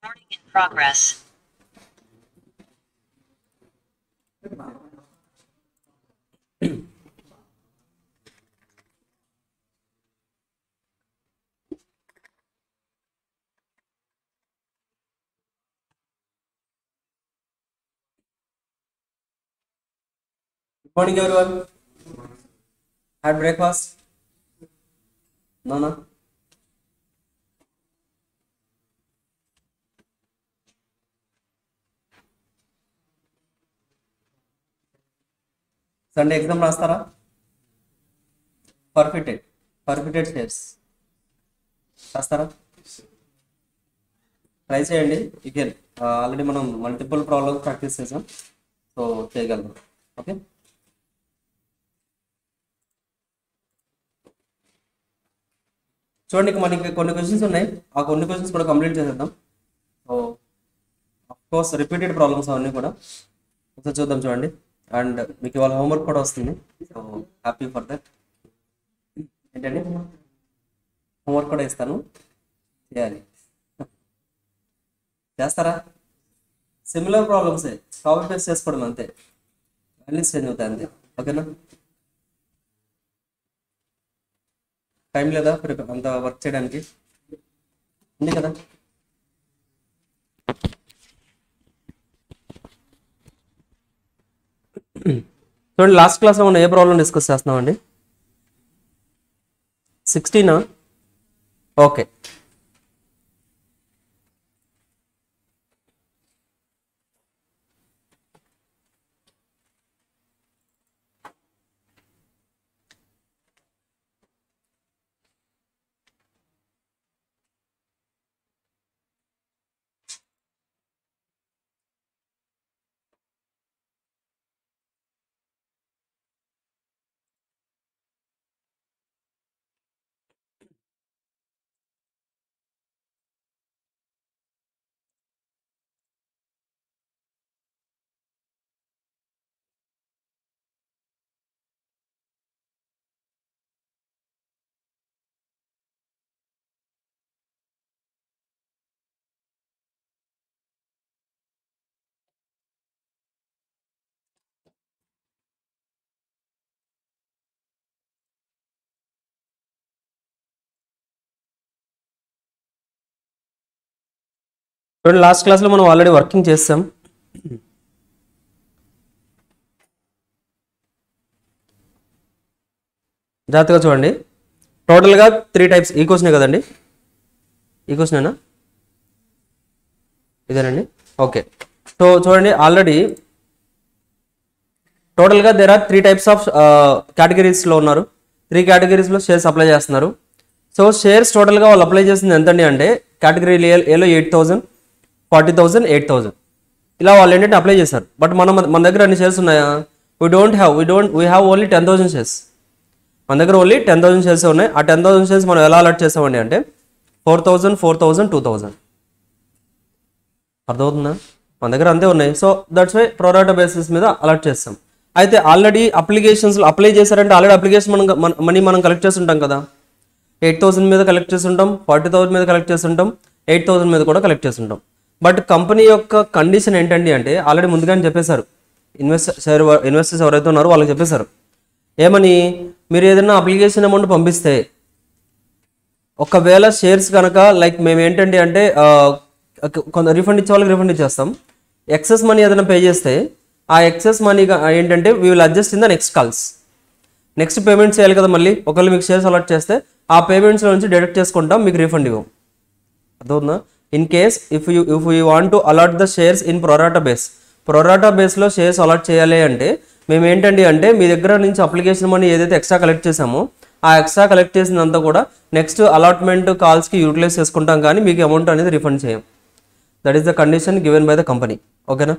Recording in progress. Good morning, everyone. Had breakfast? No, no. Sunday exam రాస్తారా? Perpetuate shares రాస్తారా? Try చేయండి. again already మనం multiple problems practice చేసాం, so చేయగలం. Okay, చూడండి మనకి కొన్ని క్వశ్చన్స్ ఉన్నాయి, ఆ కొన్ని క్వశ్చన్స్ కూడా కంప్లీట్ చేసేద్దాం. So of course repeated problems అవన్నీ కూడా ఒకసారి చూద్దాం. చూడండి, అండ్ మీకు ఇవాళ హోంవర్క్ కూడా వస్తుంది, సో హ్యాపీ ఫర్ దట్. ఏంటండి, హోంవర్క్ కూడా ఇస్తాను, చేయాలి. చేస్తారా? సిమిలర్ ప్రాబ్లమ్సే, కాపీ పేస్ట్ చేసుకోవడం అంతే, వాల్యూస్ చేంజ్ అవుతాయి అంతే. ఓకేనా? టైం లేదా అంత వర్క్ చేయడానికి? ఉంది కదా. చూడండి, లాస్ట్ క్లాస్లో మనం ఏ ప్రాబ్లం డిస్కస్ చేస్తున్నామండి? 16. ఓకే, చూడండి, లాస్ట్ క్లాస్లో మనం ఆల్రెడీ వర్కింగ్ చేస్తాం. జాగ్రత్తగా చూడండి. టోటల్గా 3 టైప్స్. ఈ క్వశ్చనే కదండి, ఈ క్వశ్చనేనా? ఇదేనండి. ఓకే, సో చూడండి, ఆల్రెడీ టోటల్గా దేర్ ఆర్ 3 టైప్స్ ఆఫ్ కేటగిరీస్లో ఉన్నారు. 3 కేటగిరీస్లో షేర్స్ అప్లై చేస్తున్నారు. సో షేర్స్ టోటల్గా వాళ్ళు అప్లై చేసింది ఎంతండి అంటే, కేటగిరీ ఏలో 8,000, 40,000, 8,000 ఇలా వాళ్ళు ఏంటంటే అప్లై చేశారు. బట్ మన దగ్గర అన్ని షేర్స్ ఉన్నాయా? We have only 10,000 shares. మన దగ్గర ఓన్లీ 10,000 షేర్స్ ఉన్నాయి. ఆ 10,000 షేర్స్ మనం ఎలా అలాట్ చేసామండి అంటే 4,000, 4,000, 2,000. అర్థమవుతుందా? మన దగ్గర అంతే ఉన్నాయి. సో దట్స్ వై ప్రోరాటా బేసిస్ మీద అలాట్ చేస్తాం. అయితే ఆల్రెడీ అప్లికేషన్స్లో అప్లై చేశారంటే ఆల్రెడీ అప్లికేషన్ మనీ మనం కలెక్ట్ చేసి ఉంటాం కదా. 8,000 మీద కలెక్ట్ చేసి ఉంటాం, 40,000 మీద కలెక్ట్ చేసి ఉంటాం, 8,000 మీద కూడా కలెక్ట్ చేసి ఉంటాం. బట్ కంపెనీ యొక్క కండిషన్ ఏంటండి అంటే, ఆల్రెడీ ముందుగానే చెప్పేశారు, ఇన్వెస్టర్స్ ఎవరైతే ఉన్నారో వాళ్ళకి చెప్పేశారు ఏమని, మీరు ఏదైనా అప్లికేషన్ అమౌంట్ పంపిస్తే ఒకవేళ షేర్స్ కనుక లైక్ మేము ఏంటంటే అంటే కొంత రిఫండ్ ఇచ్చే వాళ్ళకి రిఫండ్ ఇచ్చేస్తాం. ఎక్సెస్ మనీ ఏదైనా పే చేస్తే ఆ ఎక్సెస్ మనీ ఏంటంటే we will adjust in the next calls. Next payment చేయాలి కదా మళ్ళీ. ఒకవేళ మీకు షేర్స్ అలాట్ చేస్తే ఆ పేమెంట్స్లో నుంచి డిడక్ట్ చేసుకుంటాం, మీకు రిఫండ్ ఇవ్వం. అర్థమవుతుందా? In case if you want to allot the shares in pro rata బేస్లో షేర్స్ అలాట్ చేయాలి అంటే మేము ఏంటండి అంటే మీ దగ్గర నుంచి అప్లికేషన్ మనీ ఏదైతే ఎక్స్ట్రా కలెక్ట్ చేసామో ఆ ఎక్స్ట్రా కలెక్ట్ చేసినంతా కూడా నెక్స్ట్ అలాట్మెంట్ కాల్స్కి యూటిలైజ్ చేసుకుంటాం, కానీ మీకు అమౌంట్ అనేది రిఫండ్ చేయం. That is the condition given by the company. ఓకేనా?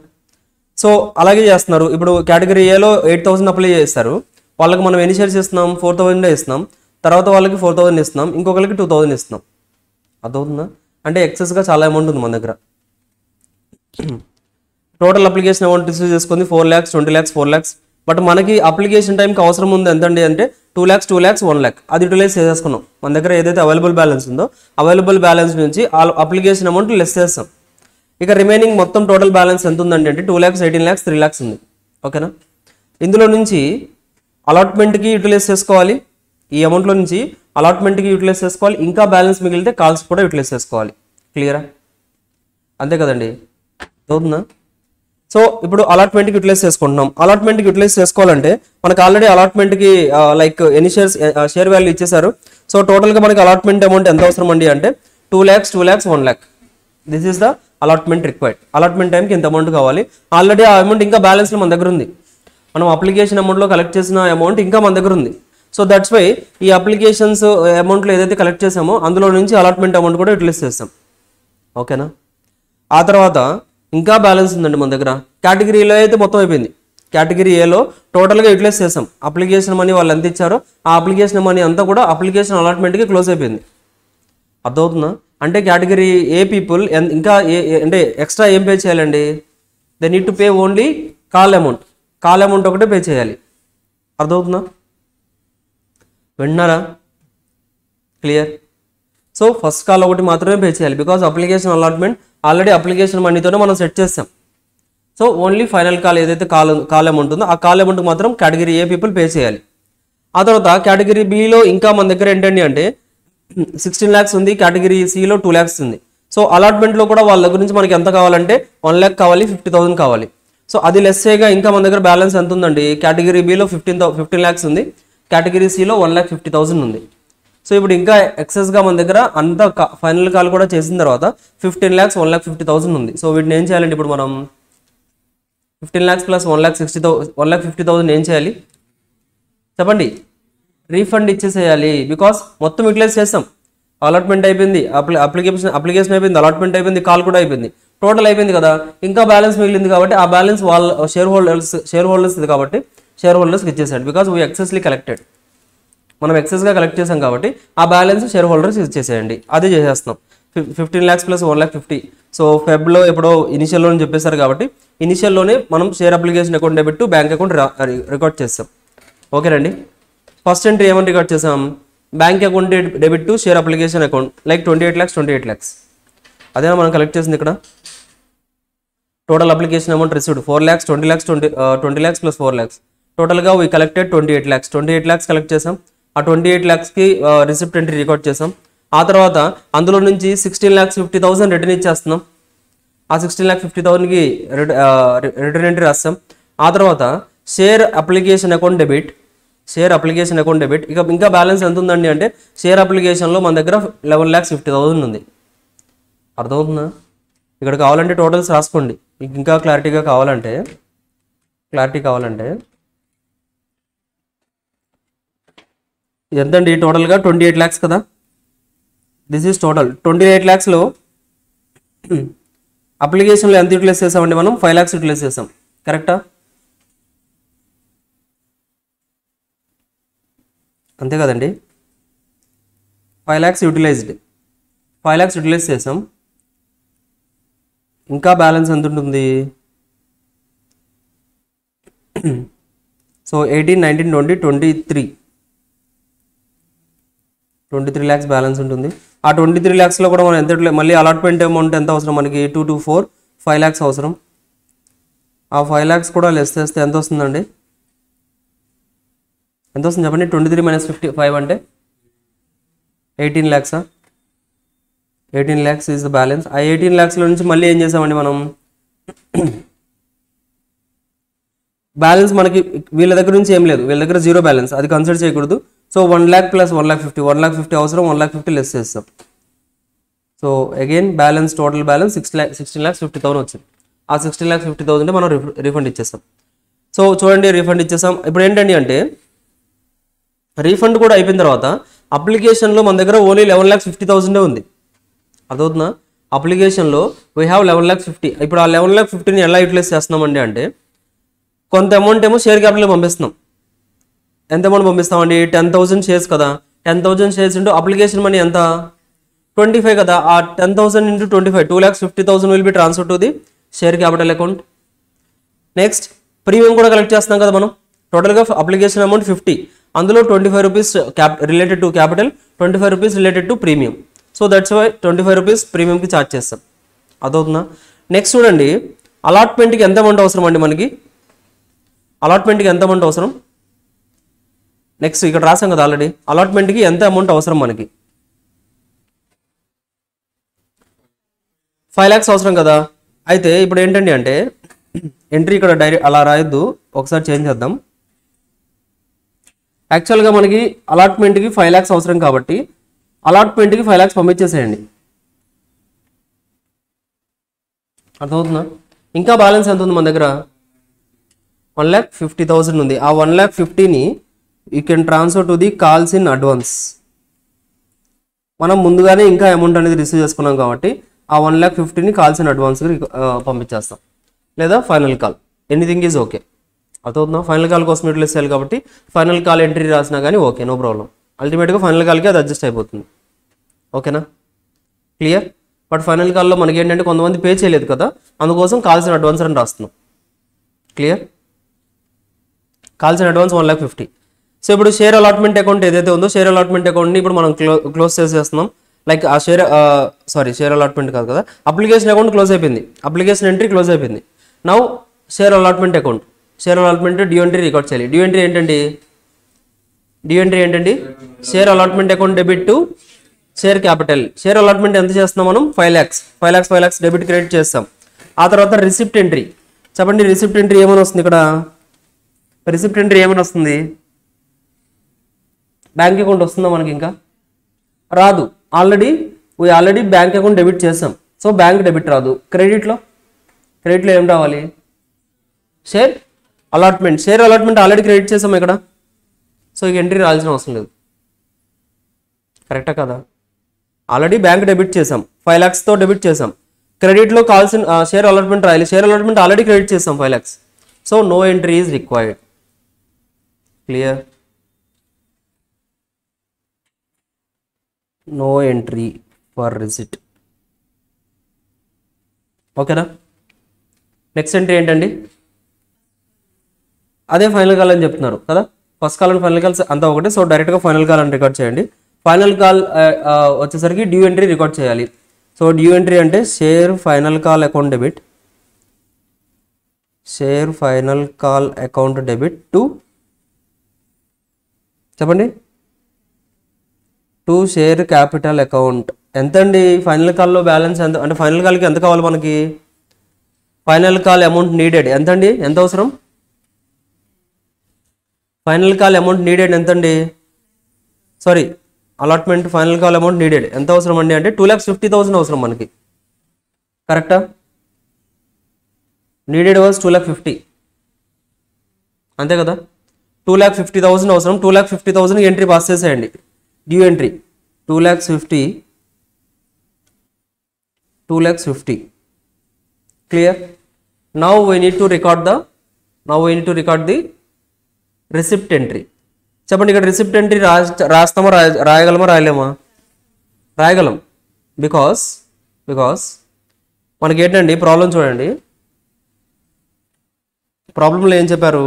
సో అలాగే చేస్తున్నారు. ఇప్పుడు కేటగిరీ ఏలో 8,000 అప్లై చేస్తారు. వాళ్ళకి మనం ఎన్ని షేర్స్ ఇస్తున్నాం? 4,000 ఇస్తున్నాం. తర్వాత వాళ్ళకి 4,000 ఇస్తున్నాం, ఇంకొకరికి 2,000 ఇస్తున్నాం. అర్థమవుతుందా? అంటే ఎక్సెస్గా చాలా అమౌంట్ ఉంది మన దగ్గర. టోటల్ అప్లికేషన్ అమౌంట్ రిసీవ్ చేసుకుంది 4 lakhs, 20 lakhs, 4 lakhs. బట్ మనకి అప్లికేషన్ టైంకి అవసరం ఉంది ఎంతండి అంటే 2 lakhs, 2 lakhs, 1 lakh. అది యూటిలైజ్ చేసేసుకున్నాం. మన దగ్గర ఏదైతే అవైలబుల్ బ్యాలెన్స్ ఉందో అవైలబుల్ బ్యాలెన్స్ నుంచి అప్లికేషన్ అమౌంట్ లెస్ చేస్తాం. ఇక రిమైనింగ్ మొత్తం టోటల్ బ్యాలెన్స్ ఎంత ఉందండి అంటే 2 lakhs, 18 lakhs, 3 lakhs ఉంది. ఓకేనా? ఇందులో నుంచి అలాట్మెంట్కి యూటిలైజ్ చేసుకోవాలి, ఈ అమౌంట్లో నుంచి అలాట్మెంట్కి యూటిలైజ్ చేసుకోవాలి, ఇంకా బ్యాలెన్స్ మిగిలితే కాల్స్ కూడా యూటిలైజ్ చేసుకోవాలి. క్లియరా? అంతే కదండి, అవుతుందా? సో ఇప్పుడు అలాట్మెంట్కి యూటిలైజ్ చేసుకుంటున్నాం. అలాట్మెంట్కి యూటిలైజ్ చేసుకోవాలంటే మనకు ఆల్రెడీ అలాట్మెంట్కి లైక్ ఎన్ని షేర్ వాల్యూ ఇచ్చేసారు. సో టోటల్గా మనకి అలాట్మెంట్ అమౌంట్ ఎంత అవసరం అండి అంటే 2 lakhs, 2 lakhs, 1 lakh. This is the allotment required. Allotment టైంకి ఇంత అమౌంట్ కావాలి. ఆల్రెడీ ఆ అమౌంట్ ఇంకా బ్యాలెన్స్లో మన దగ్గర ఉంది. మనం అప్లికేషన్ అమౌంట్లో కలెక్ట్ చేసిన అమౌంట్ ఇంకా మన దగ్గర ఉంది. సో దట్స్ వై ఈ అప్లికేషన్స్ అమౌంట్లో ఏదైతే కలెక్ట్ చేసామో అందులో నుంచి అలాట్మెంట్ అమౌంట్ కూడా యూటిలైజ్ చేస్తాం. ఓకేనా? ఆ తర్వాత ఇంకా బ్యాలెన్స్ ఉందండి మన దగ్గర. కేటగిరీలో అయితే మొత్తం అయిపోయింది. కేటగిరీ ఏలో టోటల్గా యూటిలైజ్ చేసాం. అప్లికేషన్ మనీ వాళ్ళు ఎంత ఇచ్చారో ఆ అప్లికేషన్ మనీ అంతా కూడా అప్లికేషన్ అలాట్మెంట్కి క్లోజ్ అయిపోయింది. అర్థమవుతుందా? అంటే కేటగిరీ ఏ పీపుల్ ఇంకా అంటే ఎక్స్ట్రా ఏం పే చేయాలండి? They need to pay only call amount. Call amount ఒకటే పే చేయాలి. అర్థమవుతుందా? విన్నారా? క్లియర్? సో ఫస్ట్ కాల్ ఒకటి మాత్రమే పే చేయాలి. Because application allotment already application మనీతోనే మనం సెట్ చేస్తాం. సో ఓన్లీ ఫైనల్ కాల్ ఏదైతే కాల్ అమౌంట్ ఉందో ఆ కాల్ అమౌంట్ మాత్రం కేటగిరీ ఏ పీపుల్ పే చేయాలి. ఆ తర్వాత కేటగిరీ బిలో ఇంకా మన దగ్గర ఏంటండి అంటే 16 lakhs ఉంది, కేటగిరీ సిలో 2 lakhs ఉంది. సో అలాట్మెంట్లో కూడా వాళ్ళ దగ్గర నుంచి మనకి ఎంత కావాలంటే 1 lakh కావాలి, 50,000 కావాలి. సో అది లెస్సేగా ఇంకా మన దగ్గర బ్యాలెన్స్ ఎంత ఉందండి? కేటగిరీ బిలో 15 lakhs ఉంది, కేటగిరీ సిలో 1,50,000 ఉంది. సో ఇప్పుడు ఇంకా ఎక్సెస్గా మన దగ్గర అంత ఫైనల్ కాల్ కూడా చేసిన తర్వాత 15 lakhs, 1,50,000 ఉంది. సో వీటిని ఏం చేయాలండి? ఇప్పుడు మనం 15 lakhs ప్లస్ 1,50,000 ఏం చేయాలి చెప్పండి? రీఫండ్ ఇచ్చేసేయాలి. బికాస్ మొత్తం యూటిలైజ్ చేస్తాం. అలాట్మెంట్ అయిపోయింది, అప్లికేషన్ అయిపోయింది, అలాట్మెంట్ అయిపోయింది, కాల్ కూడా అయిపోయింది, టోటల్ అయిపోయింది కదా. ఇంకా బ్యాలెన్స్ మిగిలింది కాబట్టి ఆ బ్యాలెన్స్ వాళ్ళ షేర్ హోల్డర్స్ కాబట్టి షేర్ హోల్డర్స్కి ఇచ్చేసాడు. బికాస్ వీ ఎక్సెస్లీ కలెక్టెడ్, మనం ఎక్సెస్గా కలెక్ట్ చేసాం కాబట్టి ఆ బ్యాలెన్స్ షేర్ హోల్డర్స్ ఇచ్చేసేయండి. అదే చేసేస్తున్నాం. 15 lakhs ప్లస్ 1,50,000. సో ఫెబ్లో ఎప్పుడో ఇనిషియల్లోనే చెప్పేశారు కాబట్టి ఇనిషియల్లోనే మనం share application account debit to bank account record చేస్తాం. ఓకేనండి? ఫస్ట్ ఎంట్రీ ఏమని రికార్డ్ చేసాం? Bank account debit to share application account like 28 lakhs. అదేనా మనం కలెక్ట్ చేసింది ఇక్కడ. Total application amount received 4 lakhs, 20 lakhs plus 4 lakhs. టోటల్గా we collected 28 lakhs. 28 lakhs collect చేసాం. ఆ 28 lakhsకి రిసిప్ట్ ఎంట్రీ రికార్డ్ చేసాం. ఆ తర్వాత అందులో నుంచి 16,50,000 రిటర్న్ ఇచ్చేస్తున్నాం. ఆ 16,50,000కి రిటర్న్ ఎంట్రీ రాస్తాం. ఆ తర్వాత షేర్ అప్లికేషన్ అకౌంట్ డెబిట్ ఇక ఇంకా బ్యాలెన్స్ ఎంత ఉందండి అంటే షేర్ అప్లికేషన్లో మన దగ్గర 11,50,000 ఉంది. అర్థమవుతుందా? ఇక్కడ కావాలంటే టోటల్స్ రాసుకోండి. మీకు ఇంకా క్లారిటీ కావాలంటే ఎంతండి టోటల్గా 28 lakhs కదా. దిస్ ఈజ్ టోటల్ 28 lakhsలో అప్లికేషన్లో ఎంత యూటిలైజ్ చేసామండి? మనం 5 lakhs యూటిలైజ్ చేసాం. కరెక్టా? అంతే కదండి. 5 lakhs యూటిలైజ్ చేసాం. ఇంకా బ్యాలెన్స్ ఎంత ఉంటుంది? సో 18, 19, 20, 23 lakhs బ్యాలెన్స్ ఉంటుంది. ఆ 23 lakhsలో కూడా మనం ఎంత మళ్ళీ అలాట్మెంట్ అమౌంట్ ఎంత అవసరం మనకి? 2 to 4 5 lakhs అవసరం. ఆ 5 lakhs కూడా లెస్ చేస్తే ఎంత వస్తుందండి? ఎంత వస్తుంది చెప్పండి? 23 - 55 అంటే 18 lakhs. 18 lakhs is the balance. ఆ 18 lakhsలో నుంచి మళ్ళీ ఏం చేసామండి మనం? బ్యాలెన్స్ మనకి వీళ్ళ దగ్గర నుంచి ఏం లేదు, వీళ్ళ దగ్గర జీరో బ్యాలెన్స్, అది కన్సిడర్ చేయకూడదు. సో 1 lakh ప్లస్ 1,50,000 అవసరం, 1,50,000 లెస్ చేస్తాం. So again balance total balance 16,50,000 వచ్చింది. ఆ 16,50,000 మనం రీఫండ్ ఇచ్చేస్తాం. సో చూడండి, రీఫండ్ ఇచ్చేస్తాం. ఇప్పుడు ఏంటండి అంటే రీఫండ్ కూడా అయిపోయిన తర్వాత అప్లికేషన్లో మన దగ్గర ఓన్లీ 11,50,000 ఉంది. అదవుతుందా? అప్లికేషన్లో వీ హ్యావ్ 11,50,000. ఇప్పుడు ఆ 11,50,000ని ఎలా యూటిలైజ్ చేస్తున్నామండి అంటే కొంత అమౌంట్ ఏమో షేర్ క్యాపిటల్ పంపిస్తున్నాం. ఎంత అమౌంట్ పంపిస్తామండి? 10,000 షేర్స్ కదా. 10,000 షేర్స్ ఇంటూ అప్లికేషన్ మనీ ఎంత? 25 కదా. ఆ 10,000 into 25 2,50,000 will be transfer to the share capital account. Next premium కూడా కలెక్ట్ చేస్తున్నాం కదా మనం. టోటల్గా అప్లికేషన్ అమౌంట్ 50, అందులో 25 rupees related to capital, 25 rupees related to premium. So that's why 25 rupees ప్రీమియంకి ఛార్జ్ చేస్తాం. అదవుతుందా? నెక్స్ట్ చూడండి, అలాట్మెంట్కి ఎంత అమౌంట్ అవసరం అండి మనకి? అలాట్మెంట్కి ఎంత అమౌంట్ అవసరం? నెక్స్ట్ ఇక్కడ రాసాం కదా ఆల్రెడీ, అలాట్మెంట్కి ఎంత అమౌంట్ అవసరం మనకి? 5 lakhs అవసరం కదా. అయితే ఇప్పుడు ఏంటండి అంటే ఎంట్రీ ఇక్కడ డైరెక్ట్ అలా రాయొద్దు, ఒకసారి చేంజ్ చేద్దాం. యాక్చువల్గా మనకి అలాట్మెంట్కి 5 lakhs అవసరం కాబట్టి అలాట్మెంట్కి 5 lakhs పంపించేసేయండి. అర్థమవుతుందా? ఇంకా బ్యాలెన్స్ ఎంత ఉంది మన దగ్గర? 1,50,000 ఉంది. ఆ 1,50,000ని you can transfer to the calls in advance. మనం ముందుగానే ఇంకా అమౌంట్ అనేది రిసీవ్ చేసుకున్నాం కాబట్టి ఆ 1,50,000ని కాల్స్ ఇన్ అడ్వాన్స్గా పంపించేస్తాం, లేదా final call, anything is okay. అర్థమవుతుందా? ఫైనల్ కాల్ కోసం యూటిలైజ్ చేయాలి కాబట్టి ఫైనల్ కాల్ ఎంట్రీ రాసినా కానీ ఓకే, నో ప్రాబ్లం. అల్టిమేట్గా ఫైనల్ కాల్కి అది అడ్జస్ట్ అయిపోతుంది. ఓకేనా? క్లియర్? బట్ ఫైనల్ కాల్లో మనకి ఏంటంటే కొంతమంది పే చేయలేదు కదా, అందుకోసం కాల్స్ ఇన్ అడ్వాన్స్ అని రాస్తున్నాం. Clear? Calls in advance 1,50,000. So ఇప్పుడు షేర్ అలాట్మెంట్ అకౌంట్ ఏదైతే ఉందో షేర్ అలాట్మెంట్ అకౌంట్ని ఇప్పుడు మనం క్లోజ్ చేసేస్తున్నాం. లైక్ ఆ షేర్ అలాట్మెంట్ కాదు కదా, అప్లికేషన్ అకౌంట్ క్లోజ్ అయిపోయింది, అప్లికేషన్ ఎంట్రీ క్లోజ్ అయిపోయింది. Now share allotment account, share allotment due entry record చేయాలి. డ్యూ ఎంట్రీ ఏంటండి? Share allotment account debit to share capital. Share allotment ఎంత చేస్తున్నాం మనం? 5 lakhs డెబిట్ క్రెడిట్ చేస్తాం. ఆ తర్వాత రిసిప్ట్ ఎంట్రీ. చెప్పండి, రిసిప్ట్ ఎంట్రీ ఏమైనా వస్తుంది ఇక్కడ? రిసిప్ట్ ఎంట్రీ ఏమైనా వస్తుంది? బ్యాంక్ అకౌంట్ వస్తుందా మనకి? ఇంకా రాదు. ఆల్రెడీ బ్యాంక్ అకౌంట్ డెబిట్ చేసాం, సో బ్యాంక్ డెబిట్ రాదు. క్రెడిట్లో ఏం రావాలి? Share allotment. Share allotment already credit చేసాం ఇక్కడ, సో ఇక ఎంట్రీ రావాల్సిన అవసరం లేదు. కరెక్టా కదా? ఆల్రెడీ బ్యాంక్ డెబిట్ చేసాం, 5 lakhsతో డెబిట్ చేసాం. క్రెడిట్లో కావాల్సిన షేర్ అలాట్మెంట్ రాయాలి. షేర్ అలాట్మెంట్ ఆల్రెడీ క్రెడిట్ చేసాం 5 lakhs, so no entry is required. Clear? No entry for receipt. ఓకేనా? నెక్స్ట్ ఎంట్రీ ఏంటండి? అదే ఫైనల్ కాల్ అని చెప్తున్నారు కదా, first call and final calls అంతా ఒకటి. సో డైరెక్ట్గా ఫైనల్ కాల్ అని రికార్డ్ చేయండి. ఫైనల్ కాల్ వచ్చేసరికి డ్యూ ఎంట్రీ రికార్డ్ చేయాలి. సో డ్యూ ఎంట్రీ అంటే share final call account debit, share final call account debit to, చెప్పండి, టు షేర్ క్యాపిటల్ అకౌంట్. ఎంత అండి ఫైనల్ కాల్లో బ్యాలెన్స్? ఎంత అంటే ఫైనల్ కాల్కి ఎంత కావాలి మనకి? ఫైనల్ కాల్ అమౌంట్ నీడెడ్ ఎంత అండి? ఎంత అవసరం? ఫైనల్ కాల్ అమౌంట్ నీడెడ్ ఎంత అండి? Sorry, allotment final call amount needed ఎంత అవసరం అండి అంటే 2,50,000 అవసరం మనకి. కరెక్టా? నీడెడ్ వాజ్ 2,50,000, అంతే కదా? 2,50,000 అవసరం. 2,50,000 ఎంట్రీ పాస్ చేసేయండి. Due entry 2,50,000. Clear? Now we need to record the receipt entry. చెప్పండి, ఇక్కడ రిసిప్ట్ ఎంట్రీ రాస్తామా రాయగలమా రాయలేమా? రాయగలం. బికాస్ మనకి ఏంటండి ప్రాబ్లం చూడండి. ప్రాబ్లంలో ఏం చెప్పారు?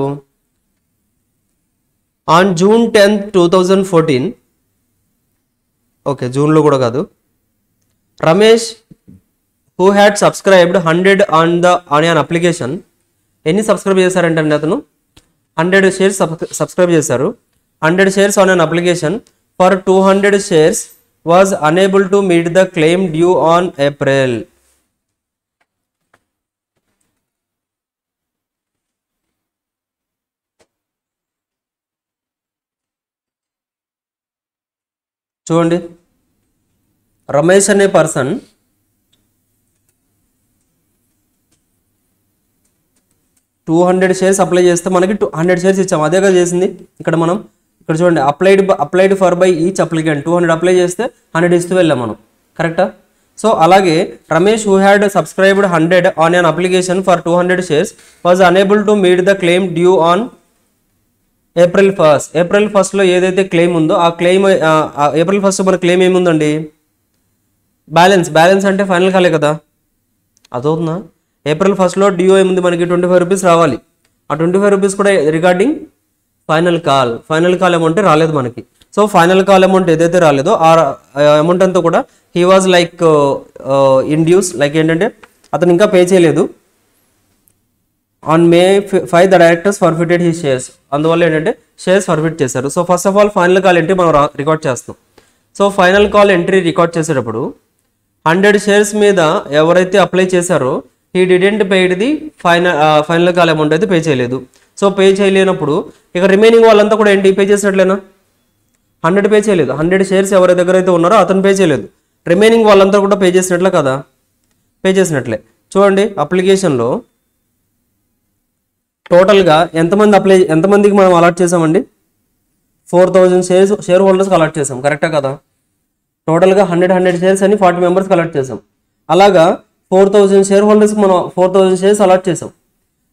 ఆన్ June 10th, 2014, ఓకే జూన్లో కూడా కాదు, Ramesh who had subscribed 100 on an application. ఎన్ని సబ్స్క్రైబ్ చేశారంటే అతను 100 shares సబ్స్క్రైబ్ చేశారు. 100 shares on an application for 200 shares was unable to meet the claim due on April. చూడండి, రమేష్ అనే పర్సన్ 200 shares అప్లై చేస్తే మనకి 100 shares ఇచ్చాం. అదే కదా చేసింది ఇక్కడ మనం. ఇక్కడ చూడండి, applied for by each applicant 200 apply చేస్తే 100 ఇస్తూ వెళ్ళాం మనం. కరెక్టా? సో అలాగే Ramesh who had subscribed 100 on an application for 200 shares was unable to meet the claim due on April 1st. April 1stలో ఏదైతే క్లెయిమ్ ఉందో ఆ క్లెయిమ్ April 1st మన క్లెయిమ్ ఏముందండి? బ్యాలెన్స్ అంటే ఫైనల్ కాలే కదా, అదవుతుందా? April 1stలో డ్యూ ఏముంది మనకి? 25 rupees రావాలి. ఆ 25 rupees కూడా రిగార్డింగ్ ఫైనల్ కాల్ అమౌంట్ రాలేదు మనకి. సో ఫైనల్ కాల్ అమౌంట్ ఏదైతే రాలేదో ఆ అమౌంట్ అంతా కూడా he was like induce, like ఏంటంటే అతను ఇంకా పే చేయలేదు. On May 5 the directors forfeited he shares, అందువల్ల ఏంటంటే షేర్స్ ఫర్ఫిట్ చేశారు. So first of all final call entry మనం రికార్డ్ చేస్తాం. So final call entry record చేసేటప్పుడు 100 షేర్స్ మీద ఎవరైతే అప్లై చేశారో he didn't paid the final call amount అయితే పే చేయలేదు. సో పే చేయలేనప్పుడు ఇక రిమైనింగ్ వాళ్ళంతా కూడా ఏంటి పే చేసినట్లేనా? 100 పే చేయలేదు. 100 షేర్స్ ఎవరి దగ్గర అయితే ఉన్నారో అతను పే చేయలేదు. రిమైనింగ్ వాళ్ళంతా కూడా పే చేసినట్లే కదా? పే చేసినట్లే. చూడండి అప్లికేషన్లో టోటల్గా ఎంతమందికి మనం అలాట్ చేసామండి? 4000 షేర్ హోల్డర్స్కి అలాట్ చేసాం. కరెక్టా కదా? టోటల్గా 100 షేర్స్ అని 40 మెంబర్స్కి అలాట్ చేసాం. అలాగా 4000 షేర్ హోల్డర్స్కి మనం 4000 షేర్స్ అలాట్ చేసాం.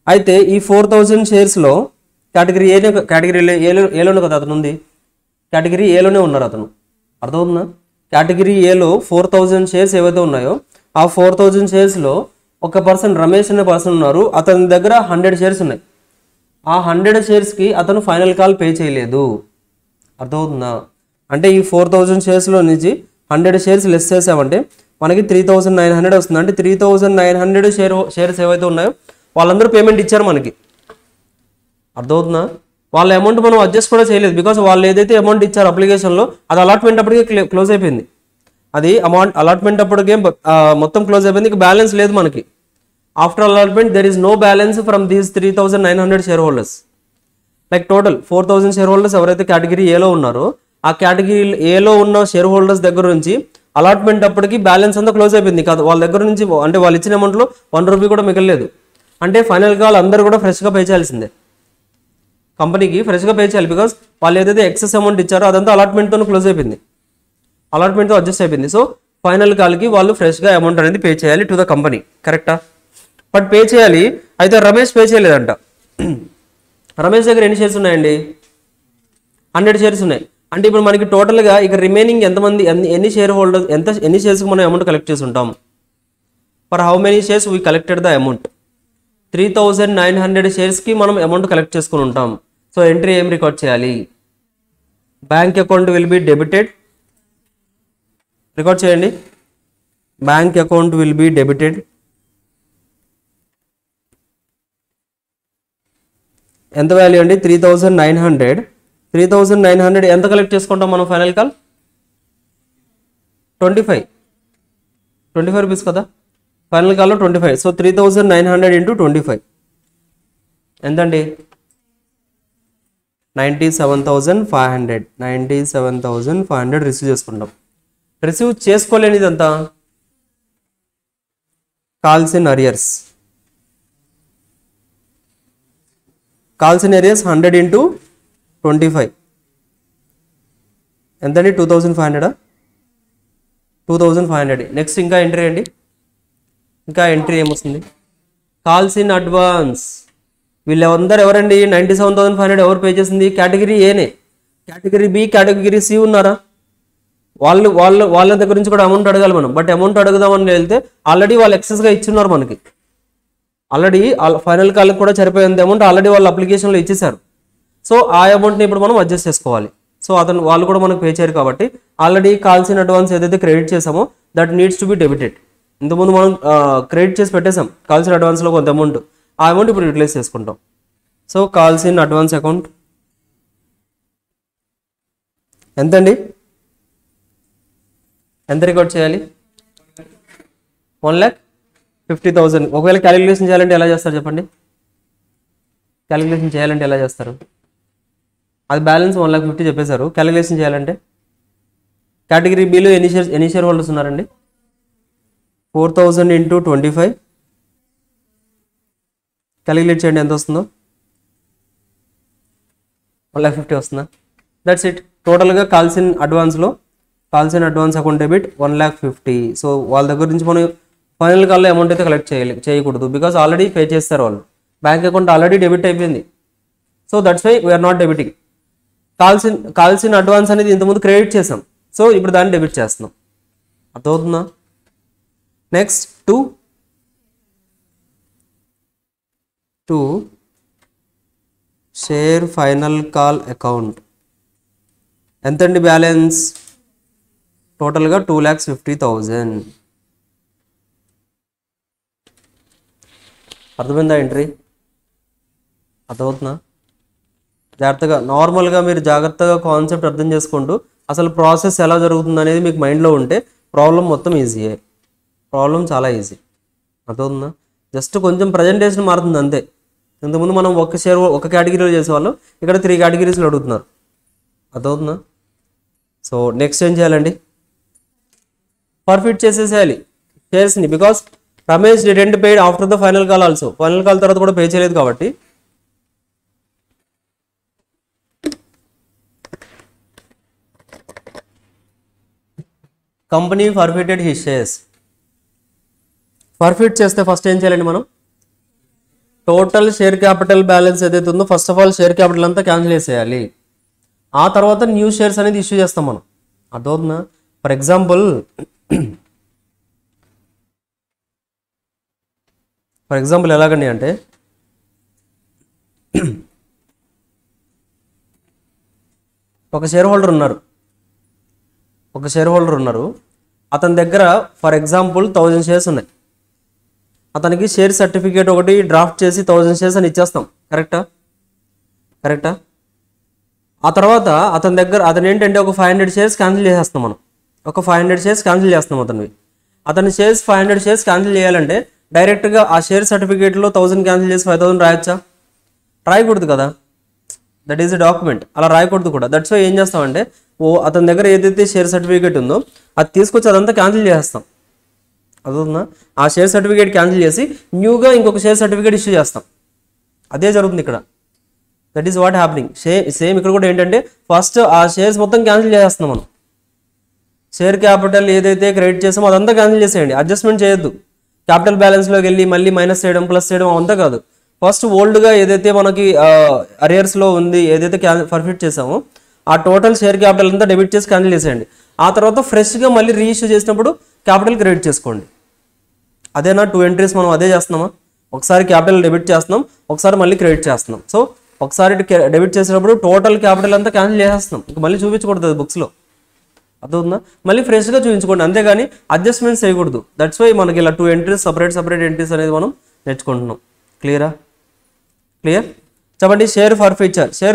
అయితే ఈ 4000 షేర్స్లో కేటగిరీ ఏలోనే కదా అతను ఉంది, కేటగిరీ ఏలోనే ఉన్నారు అతను. అర్థమవుతుందా? కేటగిరీ ఏలో 4000 షేర్స్ ఏవైతే ఉన్నాయో ఆ 4000 షేర్స్లో ఒక పర్సన్ రమేష్ అనే పర్సన్ ఉన్నారు. అతని దగ్గర 100 షేర్స్ ఉన్నాయి. ఆ 100 షేర్స్కి అతను ఫైనల్ కాల్ పే చేయలేదు. అర్థమవుతుందా? అంటే ఈ 4000 షేర్స్లో నుంచి 100 షేర్స్ లెస్ చేసామంటే మనకి 3900 వస్తుంది. అంటే 3900 షేర్స్ ఏవైతే ఉన్నాయో వాళ్ళందరూ పేమెంట్ ఇచ్చారు మనకి. అర్థమవుతుందా? వాళ్ళ అమౌంట్ మనం అడ్జస్ట్ కూడా చేయలేదు. బికాస్ వాళ్ళు ఏదైతే అమౌంట్ ఇచ్చారో అప్లికేషన్లో అది అలాట్మెంట్ అప్పటికే క్లోజ్ అయిపోయింది. అది అమౌంట్ అలాట్మెంట్ అప్పటికే మొత్తం క్లోజ్ అయిపోయింది. ఇక బ్యాలెన్స్ లేదు మనకి. After allotment there is no balance from these 3900 share holders. Like total 4000 share holders ఎవరైతే కేటగిరీ ఏలో ఉన్నారో ఆ కేటగిరీ ఏలో ఉన్న షేర్ హోల్డర్స్ దగ్గర నుంచి అలాట్మెంట్ అప్పటికి బ్యాలెన్స్ అంతా క్లోజ్ అయిపోయింది కాదు. వాళ్ళ దగ్గర నుంచి అంటే వాళ్ళు ఇచ్చిన అమౌంట్లో 1 రూపీ కూడా మిగలలేదు. అంటే ఫైనల్ కాల్ అందరూ కూడా ఫ్రెష్గా పే చేయాల్సిందే. కంపెనీకి ఫ్రెష్గా పే చేయాలి. బికాస్ వాళ్ళు ఏదైతే ఎక్సెస్ అమౌంట్ ఇచ్చారో అదంతా అలాట్మెంట్తో క్లోజ్ అయిపోయింది, అలాట్మెంట్తో అడ్జస్ట్ అయిపోయింది. సో ఫైనల్ కాల్కి వాళ్ళు ఫ్రెష్గా అమౌంట్ అనేది పే చేయాలి టు ద కంపెనీ. కరెక్టా? బట్ పే చేయాలి. అయితే రమేష్ పే చేయలేదంట. రమేష్ దగ్గర ఎన్ని షేర్స్ ఉన్నాయండి? 100 షేర్స్ ఉన్నాయి. అంటే ఇప్పుడు మనకి టోటల్గా ఇక రిమైనింగ్ ఎన్ని షేర్ హోల్డర్స్ ఎన్ని షేర్స్కి మనం అమౌంట్ కలెక్ట్ చేసి ఉంటాం? For how many shares we collected the amount? 3900 షేర్స్కి మనం అమౌంట్ కలెక్ట్ చేసుకుని ఉంటాం. సో ఎంట్రీ ఏం రికార్డ్ చేయాలి? Bank account will be debited. Record చేయండి. Bank account will be debited. ఎంత వాల్యూ అండి? 3900. 3900 ఎంత కలెక్ట్ చేసుకుంటాం మనం ఫైనల్ కాల్? 25 రూపీస్ కదా ఫైనల్ కాల్లో 25. సో 3900 ఇంటూ 25 ఎంతండి? 97,500. 97,500 రిసీవ్ చేసుకుంటాం. రిసీవ్ చేసుకోలేనిది అంతా calls in arrears. Calls in arrears 100 into 25 ఎంతండి? 2500. 2500. నెక్స్ట్ ఇంకా ఎంట్రీ అండి. ఇంకా ఎంట్రీ ఏమొస్తుంది? Calls in advance. వీళ్ళందరూ ఎవరండి? 97,500 ఎవరు పే చేసింది? కేటగిరీ ఏనే. కేటగిరీ బి, కేటగిరీ సి ఉన్నారా? వాళ్ళ దగ్గర నుంచి కూడా అమౌంట్ అడగాలి మనం. బట్ అమౌంట్ అడుగుదామని వెళ్తే ఆల్రెడీ వాళ్ళు ఎక్సెస్గా ఇచ్చున్నారు మనకి. ఆల్రెడీ ఫైనల్ కాల్కి కూడా సరిపోయేంత అమౌంట్ ఆల్రెడీ వాళ్ళు అప్లికేషన్లో ఇచ్చేసారు. సో ఆ అమౌంట్ని ఇప్పుడు మనం అడ్జస్ట్ చేసుకోవాలి. సో వాళ్ళు కూడా మనకు పే చేయరు కాబట్టి ఆల్రెడీ కాల్స్ ఇన్ అడ్వాన్స్ ఏదైతే క్రెడిట్ చేసామో that needs to be debited. ఇంతకుముందు మనం క్రెడిట్ చేసి పెట్టేసాం కాల్స్ ఇన్ అడ్వాన్స్లో కొంత అమౌంట్. ఆ అమౌంట్ ఇప్పుడు యూటిలైజ్ చేసుకుంటాం. So calls in advance account ఎంతండి? ఎంత రికార్డ్ చేయాలి? 1,50,000. ఒకవేళ క్యాలిక్యులేషన్ చేయాలంటే ఎలా చేస్తారు చెప్పండి? క్యాలిక్యులేషన్ చేయాలంటే ఎలా చేస్తారు? అది బ్యాలెన్స్ 1,50,000 చెప్పేశారు. క్యాలిక్యులేషన్ చేయాలంటే కేటగిరీ బిలో ఎన్ని షేర్ హోల్డర్స్ ఉన్నారండి? 4,000 ఇంటూ 25 క్యాలిక్యులేట్ చేయండి ఎంత వస్తుందో. 1,50,000 వస్తుందా? That's it. టోటల్గా calls in advance account debit 1,50,000. So వాళ్ళ దగ్గర నుంచి మనం ఫైనల్ కాల్లో అమౌంట్ అయితే కలెక్ట్ చేయకూడదు. బికాస్ ఆల్రెడీ పే చేస్తారు వాళ్ళు. బ్యాంక్ అకౌంట్ ఆల్రెడీ డెబిట్ అయిపోయింది. So that's why we are not debiting. Calls in advance అనేది ఇంతకుముందు క్రెడిట్ చేసాం. సో ఇప్పుడు దాన్ని డెబిట్ చేస్తున్నాం. అర్థమవుతుందా? Next to share final call account ఎంతండి బ్యాలెన్స్? టోటల్గా 2,50,000. అర్థమైందా ఎంట్రీ? అర్థమవుతుందా? జాగ్రత్తగా నార్మల్గా మీరు జాగ్రత్తగా కాన్సెప్ట్ అర్థం చేసుకుంటూ అసలు ప్రాసెస్ ఎలా జరుగుతుంది అనేది మీకు మైండ్లో ఉంటే ప్రాబ్లం మొత్తం ఈజీయే. ప్రాబ్లం చాలా ఈజీ. అర్థమవుతుందా? జస్ట్ కొంచెం ప్రజెంటేషన్ మారుతుంది అంతే. ఇంతకుముందు మనం ఒక కేటగిరీలో చేసేవాళ్ళం, ఇక్కడ 3 కేటగిరీస్లో అడుగుతున్నారు. అర్థమవుతుందా? సో నెక్స్ట్ ఏం చేయాలండి? పర్ఫిట్ చేసేసేయాలి షేర్స్ని. Because Ramesh didn't paid after the final call also. Final call తర్వాత కూడా పే చేయలేదు కాబట్టి company forfeited his shares. Forfeit చేస్తే ఫస్ట్ ఏం చేయాలండి మనం? టోటల్ షేర్ క్యాపిటల్ బ్యాలెన్స్ ఏదైతే ఉందో first of all share capital అంతా క్యాన్సిల్ చేసేయాలి. ఆ తర్వాత న్యూ షేర్స్ అనేది ఇష్యూ చేస్తాం మనం. అర్థవుతుందా? ఫర్ ఎగ్జాంపుల్ ఎలాగండి అంటే ఒక షేర్ హోల్డర్ ఉన్నారు. అతని దగ్గర ఫర్ ఎగ్జాంపుల్ 1000 షేర్స్ ఉన్నాయి. అతనికి షేర్ సర్టిఫికేట్ ఒకటి డ్రాఫ్ట్ చేసి 1000 షేర్స్ అని ఇచ్చేస్తాం. కరెక్టా? ఆ తర్వాత అతను ఏంటంటే ఒక 500 షేర్స్ క్యాన్సిల్ చేసేస్తాం మనం. ఒక 500 షేర్స్ క్యాన్సిల్ చేస్తాం అతని షేర్స్ 500 షేర్స్ క్యాన్సిల్ చేయాలంటే డైరెక్ట్గా ఆ షేర్ సర్టిఫికేట్లో 1000 క్యాన్సిల్ చేసి 5000 రాయొచ్చా? రాయకూడదు కదా. That is a document. అలా రాయకూడదు కూడా. దట్స్ వై ఏం చేస్తామంటే అతని దగ్గర ఏదైతే షేర్ సర్టిఫికేట్ ఉందో అది తీసుకొచ్చి అదంతా క్యాన్సిల్ చేసేస్తాం. అదవుతుందా? ఆ షేర్ సర్టిఫికేట్ క్యాన్సిల్ చేసి న్యూగా ఇంకొక షేర్ సర్టిఫికేట్ ఇష్యూ చేస్తాం. అదే జరుగుతుంది ఇక్కడ. That is what happening. Same ఇక్కడ కూడా ఏంటంటే ఫస్ట్ ఆ షేర్స్ మొత్తం క్యాన్సిల్ చేసేస్తున్నాం మనం. షేర్ క్యాపిటల్ ఏదైతే క్రెడిట్ చేసామో అదంతా క్యాన్సిల్ చేసేయండి. అడ్జస్ట్మెంట్ చేయొద్దు. క్యాపిటల్ బ్యాలెన్స్లోకి వెళ్ళి మళ్ళీ మైనస్ చేయడం ప్లస్ చేయడం అంతా కాదు. ఫస్ట్ ఓల్డ్గా ఏదైతే మనకి అరియర్స్లో ఉంది, ఏదైతే పర్ఫిట్ చేసామో ఆ టోటల్ షేర్ క్యాపిటల్ అంతా డెబిట్ చేసి క్యాన్సిల్ చేసేయండి. ఆ తర్వాత ఫ్రెష్గా మళ్ళీ రీఇష్యూ చేసినప్పుడు క్యాపిటల్ క్రెడిట్ చేసుకోండి. అదేనా 2 ఎంట్రీస్ మనం అదే చేస్తున్నామా? ఒకసారి క్యాపిటల్ డెబిట్ చేస్తున్నాం, ఒకసారి మళ్ళీ క్రెడిట్ చేస్తున్నాం. సో ఒకసారి డెబిట్ చేసినప్పుడు టోటల్ క్యాపిటల్ అంతా క్యాన్సిల్ చేసేస్తున్నాం. ఇంక మళ్ళీ చూపించకూడదు బుక్స్లో. అర్థవుతుందా? మళ్ళీ ఫ్రెష్గా చూపించుకోండి, అంతేగాని అడ్జస్ట్మెంట్స్ చేయకూడదు. దట్స్ వై మనకి ఇలా 2 ఎంట్రీస్ సపరేట్ ఎంట్రీస్ అనేది మనం నేర్చుకుంటున్నాం. క్లియర్? చెప్పండి. షేర్